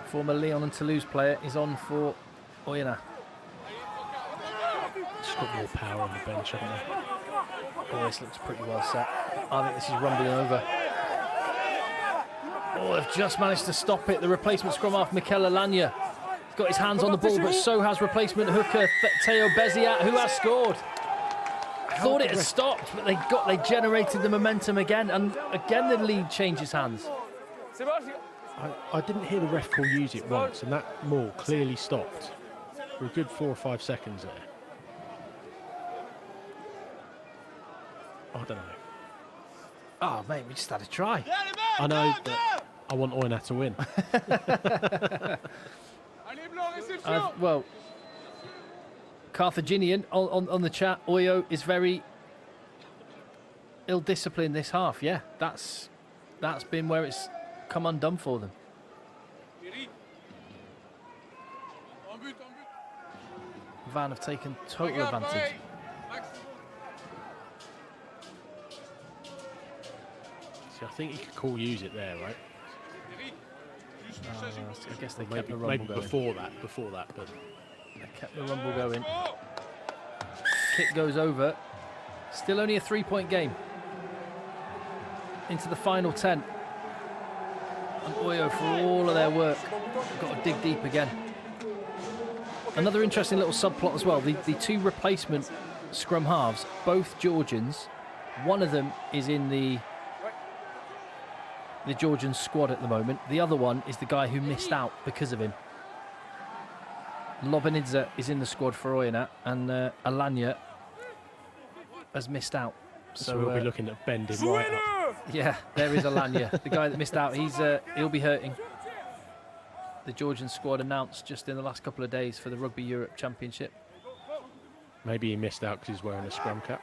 Former Lyon and Toulouse player is on for Oyonnax. Just got more power on the bench, haven't they? Oh, this looks pretty well set. I think this is rumbling over. Oh, they've just managed to stop it. The replacement scrum half, Mikel Alanya, has got his hands on the ball, but so has replacement hooker Theo Beziat, who has scored. Thought it had stopped, but they generated the momentum again, and again the lead changes hands. I didn't hear the ref call use it once, and that maul clearly stopped for a good 4 or 5 seconds there. I don't know. Oh, mate, we just had a try. I know, but I want Oyonnax to win. Well, Carthaginian on the chat, Oyo is very ill-disciplined this half. Yeah, that's been where it's come undone for them. Van have taken total advantage. See, I think he could call use it there, right? I guess they kept the rumble maybe going. before that, but They kept the rumble going. Kick goes over. Still only a 3-point game. Into the final 10. And Oyo, for all of their work, got to dig deep again. Another interesting little subplot as well. The two replacement scrum halves, both Georgians. One of them is in the Georgian squad at the moment. The other one is the guy who missed out because of him. Lobanidze is in the squad for Oyonnax, and Alanya has missed out. So we'll be looking at bending right up. Yeah, there is Alanya, the guy that missed out. He'll be hurting. The Georgian squad announced just in the last couple of days for the Rugby Europe Championship. Maybe he missed out because he's wearing a scrum cap.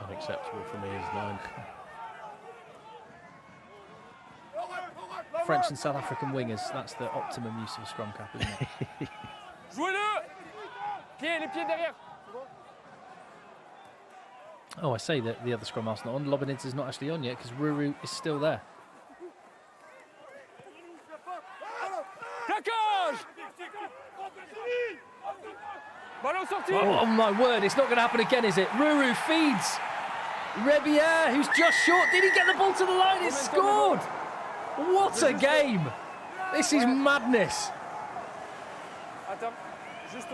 Unacceptable for me as 9. French and South African wingers, that's the optimum use of a scrum cap, isn't it? Jouez-le! Les pieds derrière. Oh, I say that the other scrum half's not on. Lobanidze is not actually on yet because Ruru is still there. Oh my word, it's not going to happen again, is it? Ruru feeds Rebier, who's just short. Did he get the ball to the line? It's scored! What a game! This is madness.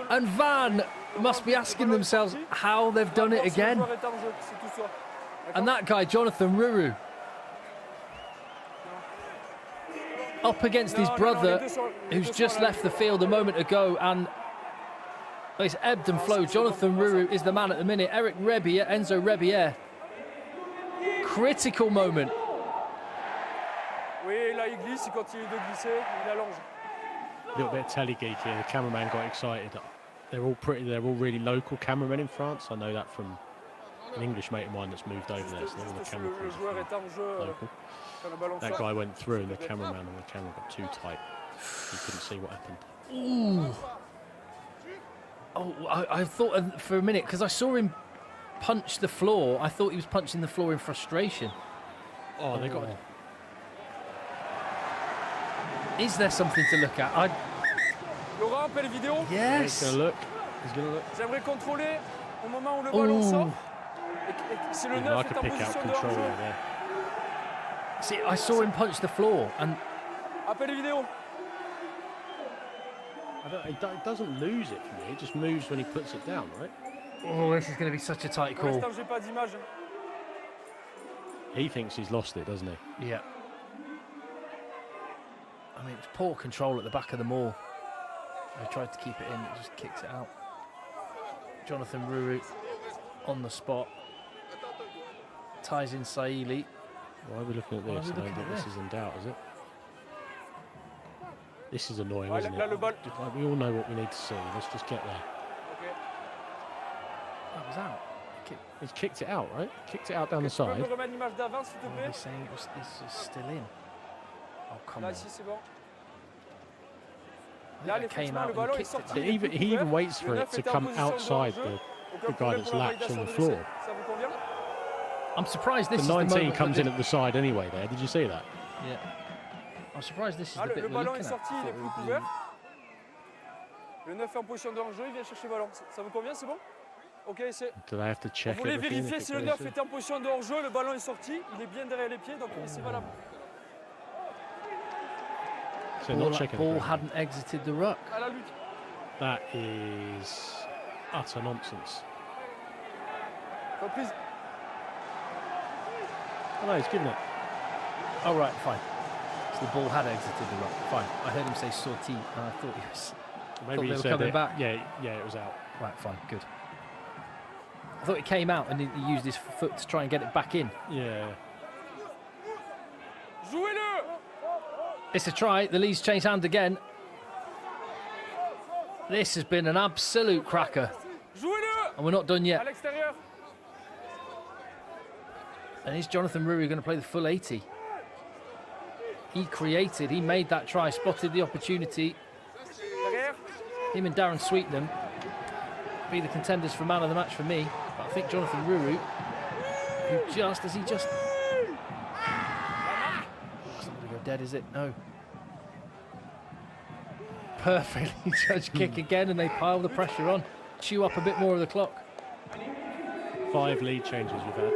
And Van must be asking themselves how they've done it again. And that guy, Jonathan Ruru, up against his brother, who's just left the field a moment ago, and it's ebbed and flowed. Jonathan Ruru is the man at the minute. Eric Rebier, Enzo Rebier. Critical moment. A little bit of telegeek here. The cameraman got excited. They're all really local cameramen in France. I know that from an English mate of mine that's moved over there. So all the camera crews are local. That guy went through and the cameraman on the camera got too tight. He couldn't see what happened. Ooh. Oh, I thought for a minute, because I saw him punched the floor. I thought he was punching the floor in frustration. Oh, they got it. Is there something to look at? Laurent, appelle vidéo. Yes. He's gonna look. He's gonna look. J'aimerais contrôler au moment où le ballon sort. Et si le 9 est en position de hors-jeu. See, I saw him punch the floor and. Appelle vidéo. It doesn't lose it for me. It just moves when he puts it down, right? Oh, this is going to be such a tight call. J'ai pas d'image. He thinks he's lost it, doesn't he? Yeah. I mean, it's poor control at the back of the maul. They tried to keep it in, it just kicks it out. Jonathan Ruru on the spot. Ties in Saili. Why are we looking at this? I don't think this is in doubt, is it? This is annoying, isn't it? Like, we all know what we need to see. Let's just get there. That was out. He's kicked it out, right? Kicked it out down the side. He's saying it's just still in. Oh, come on. It came out and kicked it. He even waits for it to come outside the guy that's latched on the floor. I'm surprised this is the 19 the moment comes in at the side anyway there. Did you see that? Yeah. I'm surprised this is the bit we're looking at. Le 9 est en position de hors-jeu, il vient chercher le ballon. Ça vous convient, c'est bon? Ok, c'est. Do they have to check? On voulait vérifier si le 9 était en position de hors-jeu, le ballon est sorti, il est bien derrière les pieds, donc c'est valable. So not checking. Ball hadn't exited the ruck. That is utter nonsense. Oh, please. Oh no, he's given it. Oh right, fine. So the ball had exited the ruck. Fine. I heard him say sortie, and I thought he was. Maybe he were said coming it. back. Yeah, it was out. Right, fine, good. I thought it came out and he used his foot to try and get it back in. Yeah. It's a try. The Leeds change hand again. This has been an absolute cracker. And we're not done yet. And is Jonathan Ruru going to play the full 80? He made that try, spotted the opportunity. Him and Darren Sweetnam be the contenders for man of the match for me. But I think Jonathan Ruru, who just... It's not going to go dead, is it? No. Perfectly judged kick again, and they pile the pressure on. Chew up a bit more of the clock. 5 lead changes we've had.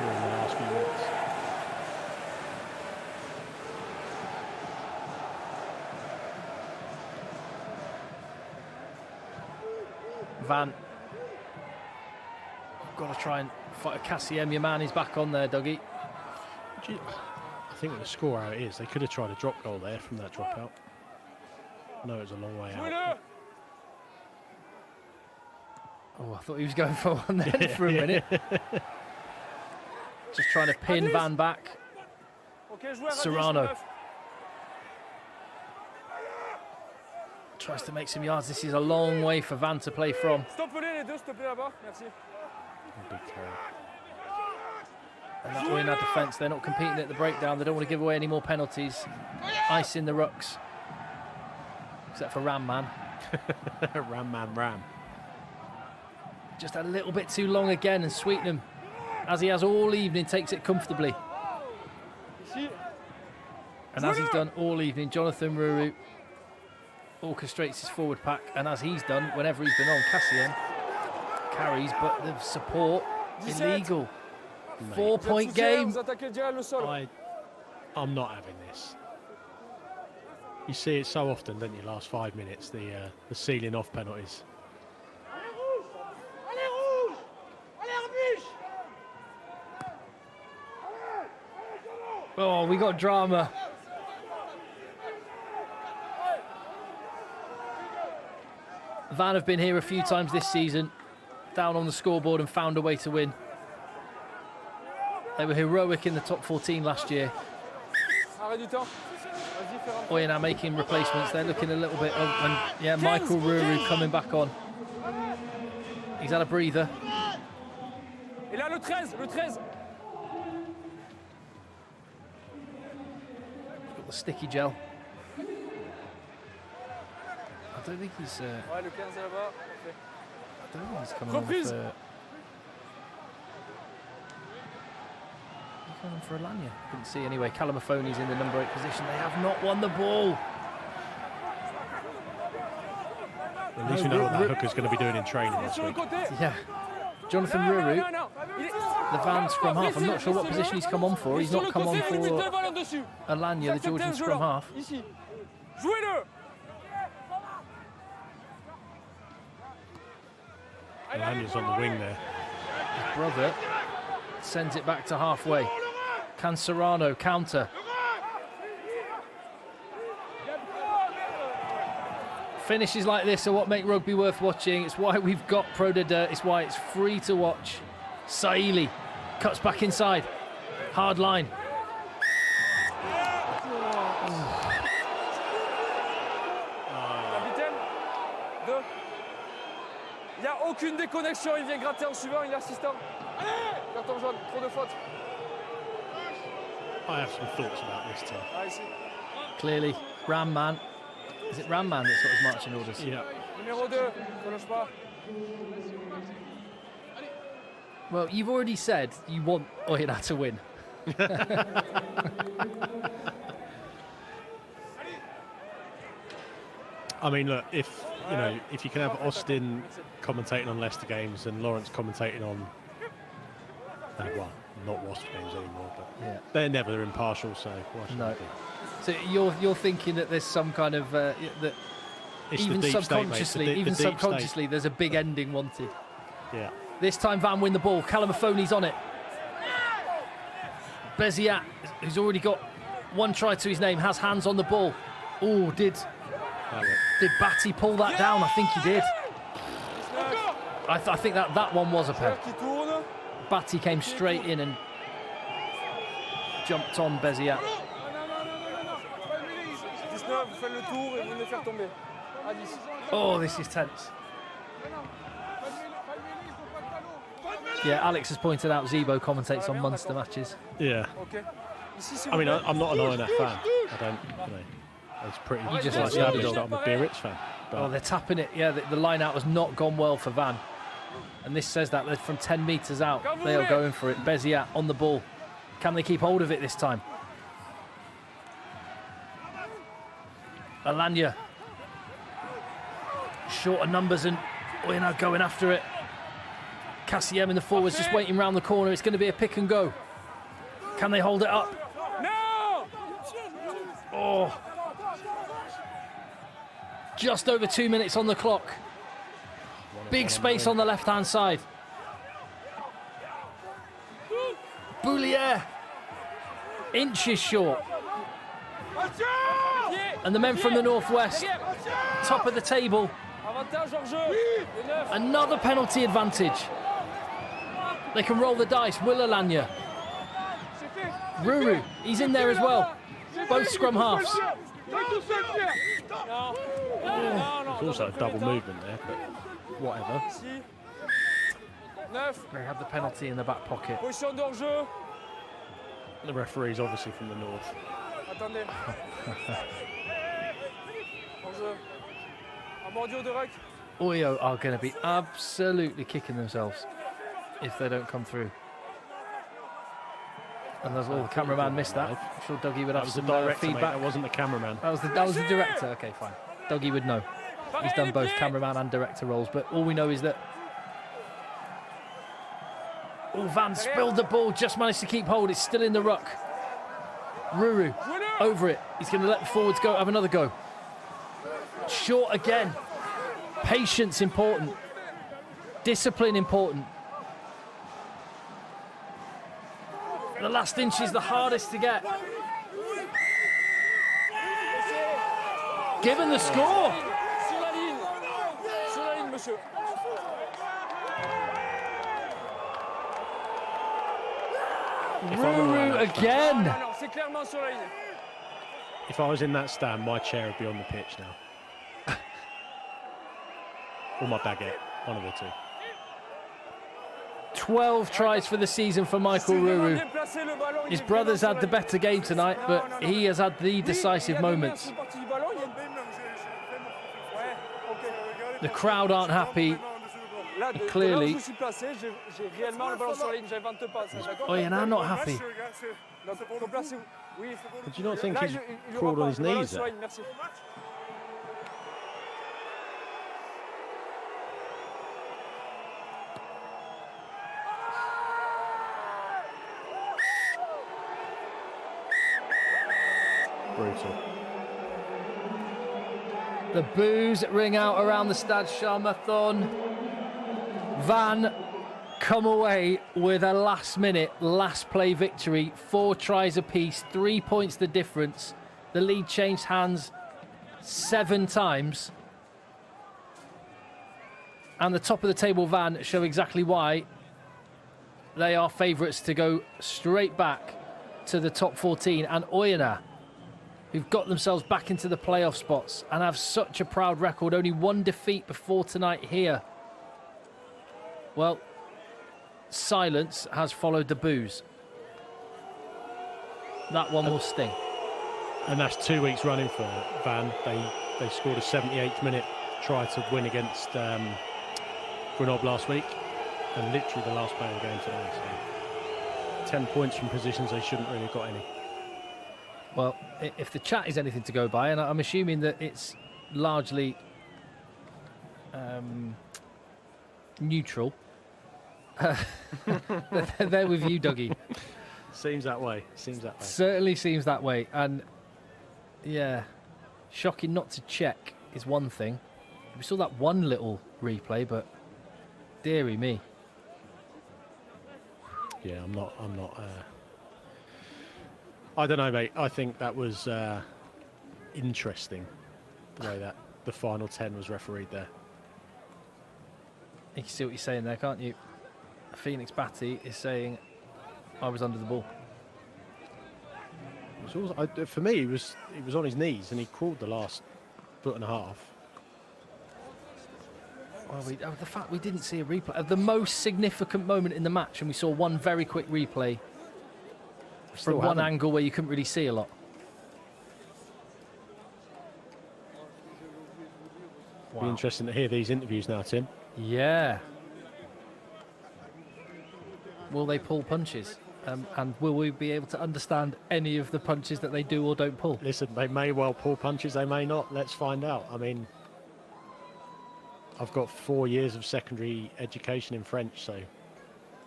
In the last few minutes. Van. Got to try and fight Cassiem. Your man is back on there, Dougie. I think with the score how it is, they could have tried a drop goal there from that dropout. No, it was a long way out. Oh, I thought he was going for one then for a minute. Just trying to pin Van back. Serrano tries to make some yards. This is a long way for Van to play from. And that Oyonnax defence, they're not competing at the breakdown. They don't want to give away any more penalties. Ice in the rucks. Except for Ram Man. Ram. Just a little bit too long again, and Sweetnam, as he has all evening, takes it comfortably. And as he's done all evening, Jonathan Ruru orchestrates his forward pack, and as he's done whenever he's been on, Cassien carries, but the support illegal. 4-point game. I'm not having this. You see it so often, don't you? Last 5 minutes, the sealing off penalties. Oh, we got drama. Van have been here a few times this season, down on the scoreboard and found a way to win. They were heroic in the top 14 last year. Oyonnax making replacements. They're looking a little bit... and yeah, Michael Ruru coming back on. He's had a breather. Le 13. Got the sticky gel. I don't think he's... Ouais, le 15 là-bas. I don't think he's coming on for... He's coming on for Alanya. Couldn't see anyway. Calamafoni's in the number 8 position. They have not won the ball. At least we know what that hooker's going to be doing in training this week. Yeah. Jonathan Ruru, the Van scrum half. I'm not sure what position he's come on for. He's not come on for Alanya, the Georgian scrum half. Alanya's on the wing there. His brother sends it back to halfway. Can Serrano counter? Finishes like this are what make rugby worth watching. It's why we've got Pro de Dirt. It's why it's free to watch. Saili cuts back inside. Hard line. Capitaine, 2. Il n'y a aucune déconnexion. Il vient gratter en suivant. Il est assistant. Carton jaune. Trop de fautes. I have some thoughts about this too. Ah, ici. Clearly, Ram Man. Is it Ram Man that's got his marching orders? Yeah. Numéro 2. Ne lâche pas. Well, you've already said you want Oyonnax to win. I mean, look, if you can have Austin commentating on Leicester games and Lawrence commentating on, well, not Wasp games anymore, but yeah, they're never impartial, so why should no. they be? So you're thinking that there's some kind of that It's even the deep subconsciously, state. there's a big ending wanted. Yeah. This time Van win the ball. Calamafoni's on it. Beziat, who's already got one try to his name, has hands on the ball. Oh, did Batty pull that down? I think he did. I think that one was a pen. Batty came straight in and jumped on Beziat. Oh, this is tense. Yeah, Alex has pointed out Zebo commentates on Munster matches. Yeah. I mean, I'm not an Oyonnax fan. I don't, it's pretty. You just like the underdog. I'm a Biarritz fan. Oh, they're tapping it. Yeah, the line out has not gone well for Van. And this says that they're from 10 metres out. They are going for it. Beziat on the ball. Can they keep hold of it this time? Alanya. Short of numbers and Oyonnax going after it. Cassiem in the forwards just waiting round the corner. It's going to be a pick and go. Can they hold it up? No! Oh. Just over 2 minutes on the clock. Big space on the left-hand side. Boulier. Inches short. And the men from the northwest, top of the table. Another penalty advantage. They can roll the dice. Will Alanya. Ruru, he's in there as well. Both scrum halves. There's also a double movement there, but whatever. They have the penalty in the back pocket. The referee's obviously from the north. Oyo are going to be absolutely kicking themselves if they don't come through. And there's all the cameraman missed that. I'm sure Dougie would have some feedback. That wasn't the cameraman. That was the director. Okay, fine. Dougie would know. He's done both cameraman and director roles. But all we know is that Van spilled the ball, just managed to keep hold. It's still in the ruck. Ruru over it. He's going to let the forwards go. Have another go. Short again. Patience important. Discipline important. The last inch is the hardest to get. Given the score. Ruru again. If I was in that stand, my chair would be on the pitch now. Or my baguette, one of the two. 12 tries for the season for Michael Ruru. His brother's had the better game tonight, but he has had the decisive moments. The crowd aren't happy. Là, de Clearly. là où je suis placé, j'ai réellement le ballon sur la ligne, j'invente pas ça, d'accord? Oyonnax not happy. Donc, replacez-vous. Oui. But do you not think Là, he's il crawled aura on pas his le ballon knees sur la there? ligne, merci. Brutal. The boos ring out around the Stade Charmathon. Van come away with a last-minute, last-play victory. 4 tries apiece, 3 points the difference. The lead changed hands 7 times. And the top of the table Van show exactly why they are favourites to go straight back to the top 14. And Oyonnax, who've got themselves back into the playoff spots and have such a proud record, only 1 defeat before tonight here. Well, silence has followed the boos. That one will sting. And that's 2 weeks running for Van. They scored a 78th minute try to win against Grenoble last week, and literally the last play of the game today. So 10 points from positions they shouldn't really have got any. Well, if the chat is anything to go by, and I'm assuming that it's largely neutral, they're with you, Dougie. Seems that way. Seems that way. Certainly seems that way. And yeah, shocking not to check is one thing. We saw that one little replay, but dearie me. Yeah, I'm not. I don't know, mate. I think that was interesting, the way that the final 10 was refereed there. You can see what you're saying there, can't you? Phoenix Batty is saying, I was under the ball. It was also, for me, he was on his knees and he crawled the last 1.5 foot. Well, the fact we didn't see a replay of the most significant moment in the match, and we saw one very quick replay from one angle where you couldn't really see a lot. Wow. Be interesting to hear these interviews now, Tim. Yeah. Will they pull punches? And will we be able to understand any of the punches that they do or don't pull? Listen, they may well pull punches, they may not. Let's find out. I mean, I've got 4 years of secondary education in French, so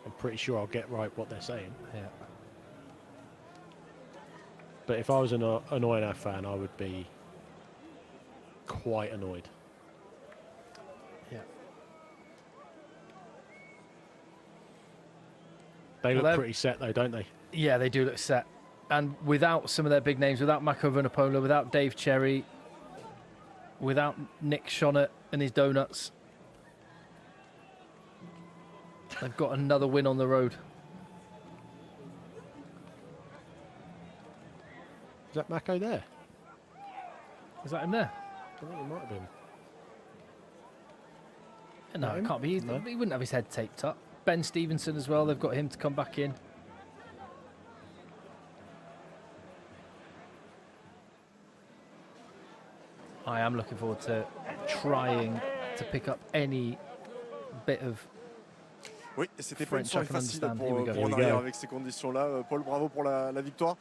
I'm pretty sure I'll get right what they're saying. Yeah. But if I was an Oyonnax fan, I would be quite annoyed. Yeah. They look pretty set, though, don't they? Yeah, they do look set. And without some of their big names, without Mako Vunipola, without Dave Cherry, without Nick Shonnett and his donuts, they've got another win on the road. Is that Mako there? Is that him there? I think it might have been. No, it can't be. No. He wouldn't have his head taped up. Ben Stevenson as well, they've got him to come back in. I am looking forward to trying to pick up any bit of Oui, et c'était pas une French I soirée can facile understand. pour en arrière avec ces conditions-là. Paul, bravo pour la victoire.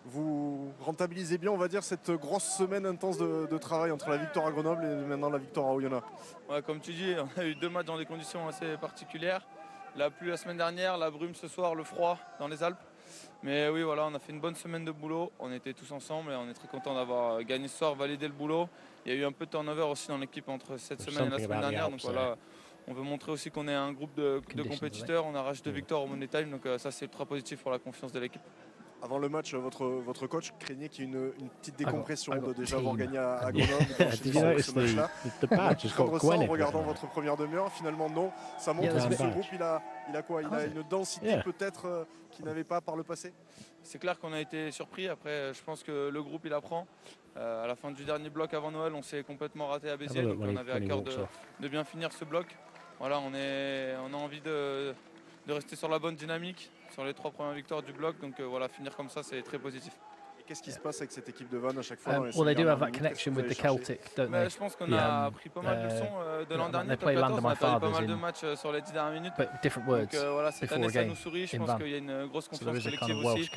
Vous rentabilisez bien, on va dire, cette grosse semaine intense de travail entre la victoire à Grenoble et maintenant la victoire à Oyonnax. Ouais, comme tu dis, on a eu 2 matchs dans des conditions assez particulières. La pluie la semaine dernière, la brume ce soir, le froid dans les Alpes. Mais oui, voilà, on a fait une bonne semaine de boulot. On était tous ensemble et on est très contents d'avoir gagné ce soir, validé le boulot. Il y a eu un peu de turnover aussi dans l'équipe entre cette semaine et la semaine dernière. Donc voilà, on veut montrer aussi qu'on est un groupe de compétiteurs. On arrache 2 victoires au Money Time. Donc ça, c'est ultra positif pour la confiance de l'équipe. Avant le match, votre coach craignait qu'il y ait une petite décompression de déjà avoir gagné à Grenoble. Ce match-là. En regardant votre première demi-heure, finalement non. Ça montre que ce groupe, il a quoi? Il a une densité peut-être qu'il n'avait pas par le passé. C'est clair qu'on a été surpris. Après, je pense que le groupe, il apprend. À la fin du dernier bloc avant Noël, on s'est complètement raté à Béziers. Donc on avait à cœur de bien finir ce bloc. Voilà, on a envie de rester sur la bonne dynamique sur les 3 premières victoires du bloc. Donc voilà, finir comme ça, c'est très positif. Qu'est-ce qui se passe avec cette équipe de Vannes à chaque fois? Well, they do have that connection with the Celtic, don't they? Je pense qu'on a appris pas mal de leçons de l'an dernier. Top 14, on a perdu pas mal de matchs sur les 10 dernières minutes. Different words. Donc voilà, cette année ça nous sourit. Je pense qu'il y a une grosse confiance collective aussi.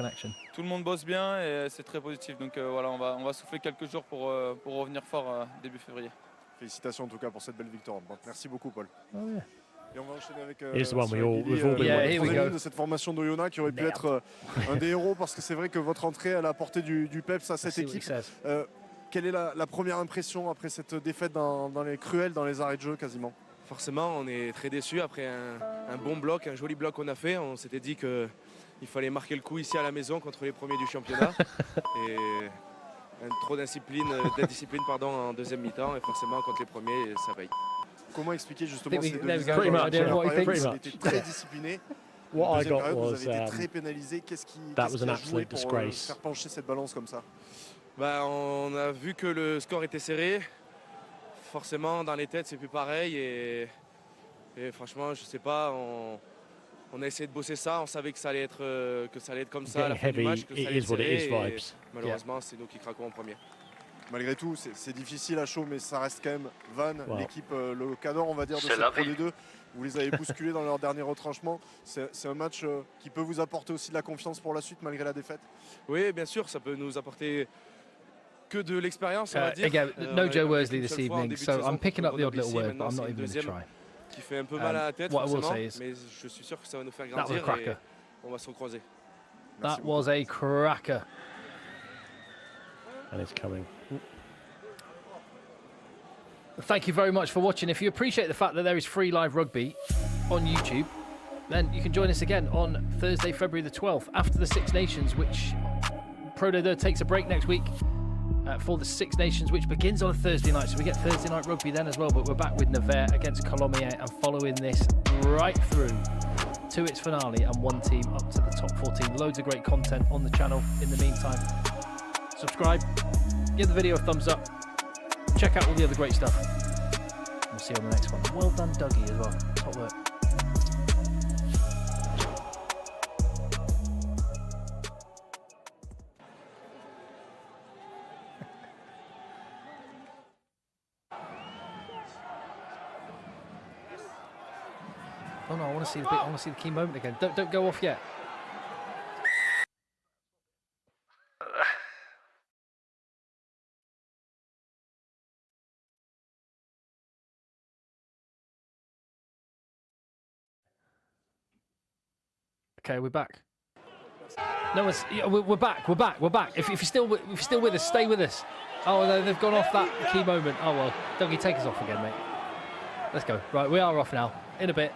Tout le monde bosse bien et c'est très positif. Donc voilà, on va souffler quelques jours pour revenir fort début février. Félicitations en tout cas pour cette belle victoire. Bon, merci beaucoup, Paul. Oh, yeah. Et on va enchaîner avec de cette formation d'Oyonnax qui aurait pu être un des héros, parce que c'est vrai que votre entrée elle a apporté du peps à cette équipe. Quelle est la première impression après cette défaite dans les arrêts de jeu quasiment? Forcément, on est très déçus après un bon bloc, un joli bloc qu'on a fait. On s'était dit qu'il fallait marquer le coup ici à la maison contre les premiers du championnat. Et trop d'indiscipline en deuxième mi-temps, et forcément contre les premiers ça paye. Comment expliquer justement ces deux Vous avez été très discipliné. Vous avez été très pénalisé. Qu'est-ce qui a joué pour faire pencher cette balance comme ça? On a vu que le score était serré. Forcément, dans les têtes, c'est plus pareil. Et franchement, je sais pas. On a essayé de bosser ça. On savait que ça allait être comme ça à la fin du match, que ça allait être serré. Malheureusement, c'est nous qui craquons en premier. Malgré tout, c'est difficile à chaud, mais ça reste quand même Vannes, l'équipe, le cadre, on va dire, de cette Pro D2. Vous les avez bousculés dans leur dernier retranchement. C'est un match qui peut vous apporter aussi de la confiance pour la suite, malgré la défaite? Oui, bien sûr, ça peut nous apporter que de l'expérience, on va dire. Again, no Joe Worsley this evening, so I'm picking up the odd little word, but I'm not even going to try. Qui fait un peu mal à la tête, forcément, mais je suis sûr que ça va nous faire grandir et on va se recroiser. That was a cracker. And it's coming. Thank you very much for watching. If you appreciate the fact that there is free live rugby on YouTube, then you can join us again on Thursday, February the 12th, after the Six Nations, which Pro D2 takes a break next week for the Six Nations, which begins on a Thursday night. So we get Thursday night rugby then as well, but we're back with Nevers against Colomiers and following this right through to its finale and one team up to the top 14. Loads of great content on the channel in the meantime. Subscribe, give the video a thumbs up, check out all the other great stuff. We'll see you on the next one. Well done, Dougie, as well. Top work. Oh no, I want to see the bit. I want to see the key moment again. Don't go off yet. Okay, we're back. No, we're back. We're back. If you're still with us, stay with us. Oh no, they've gone off that key moment. Oh well, Dougie, take us off again, mate. Let's go. Right, we are off now. In a bit.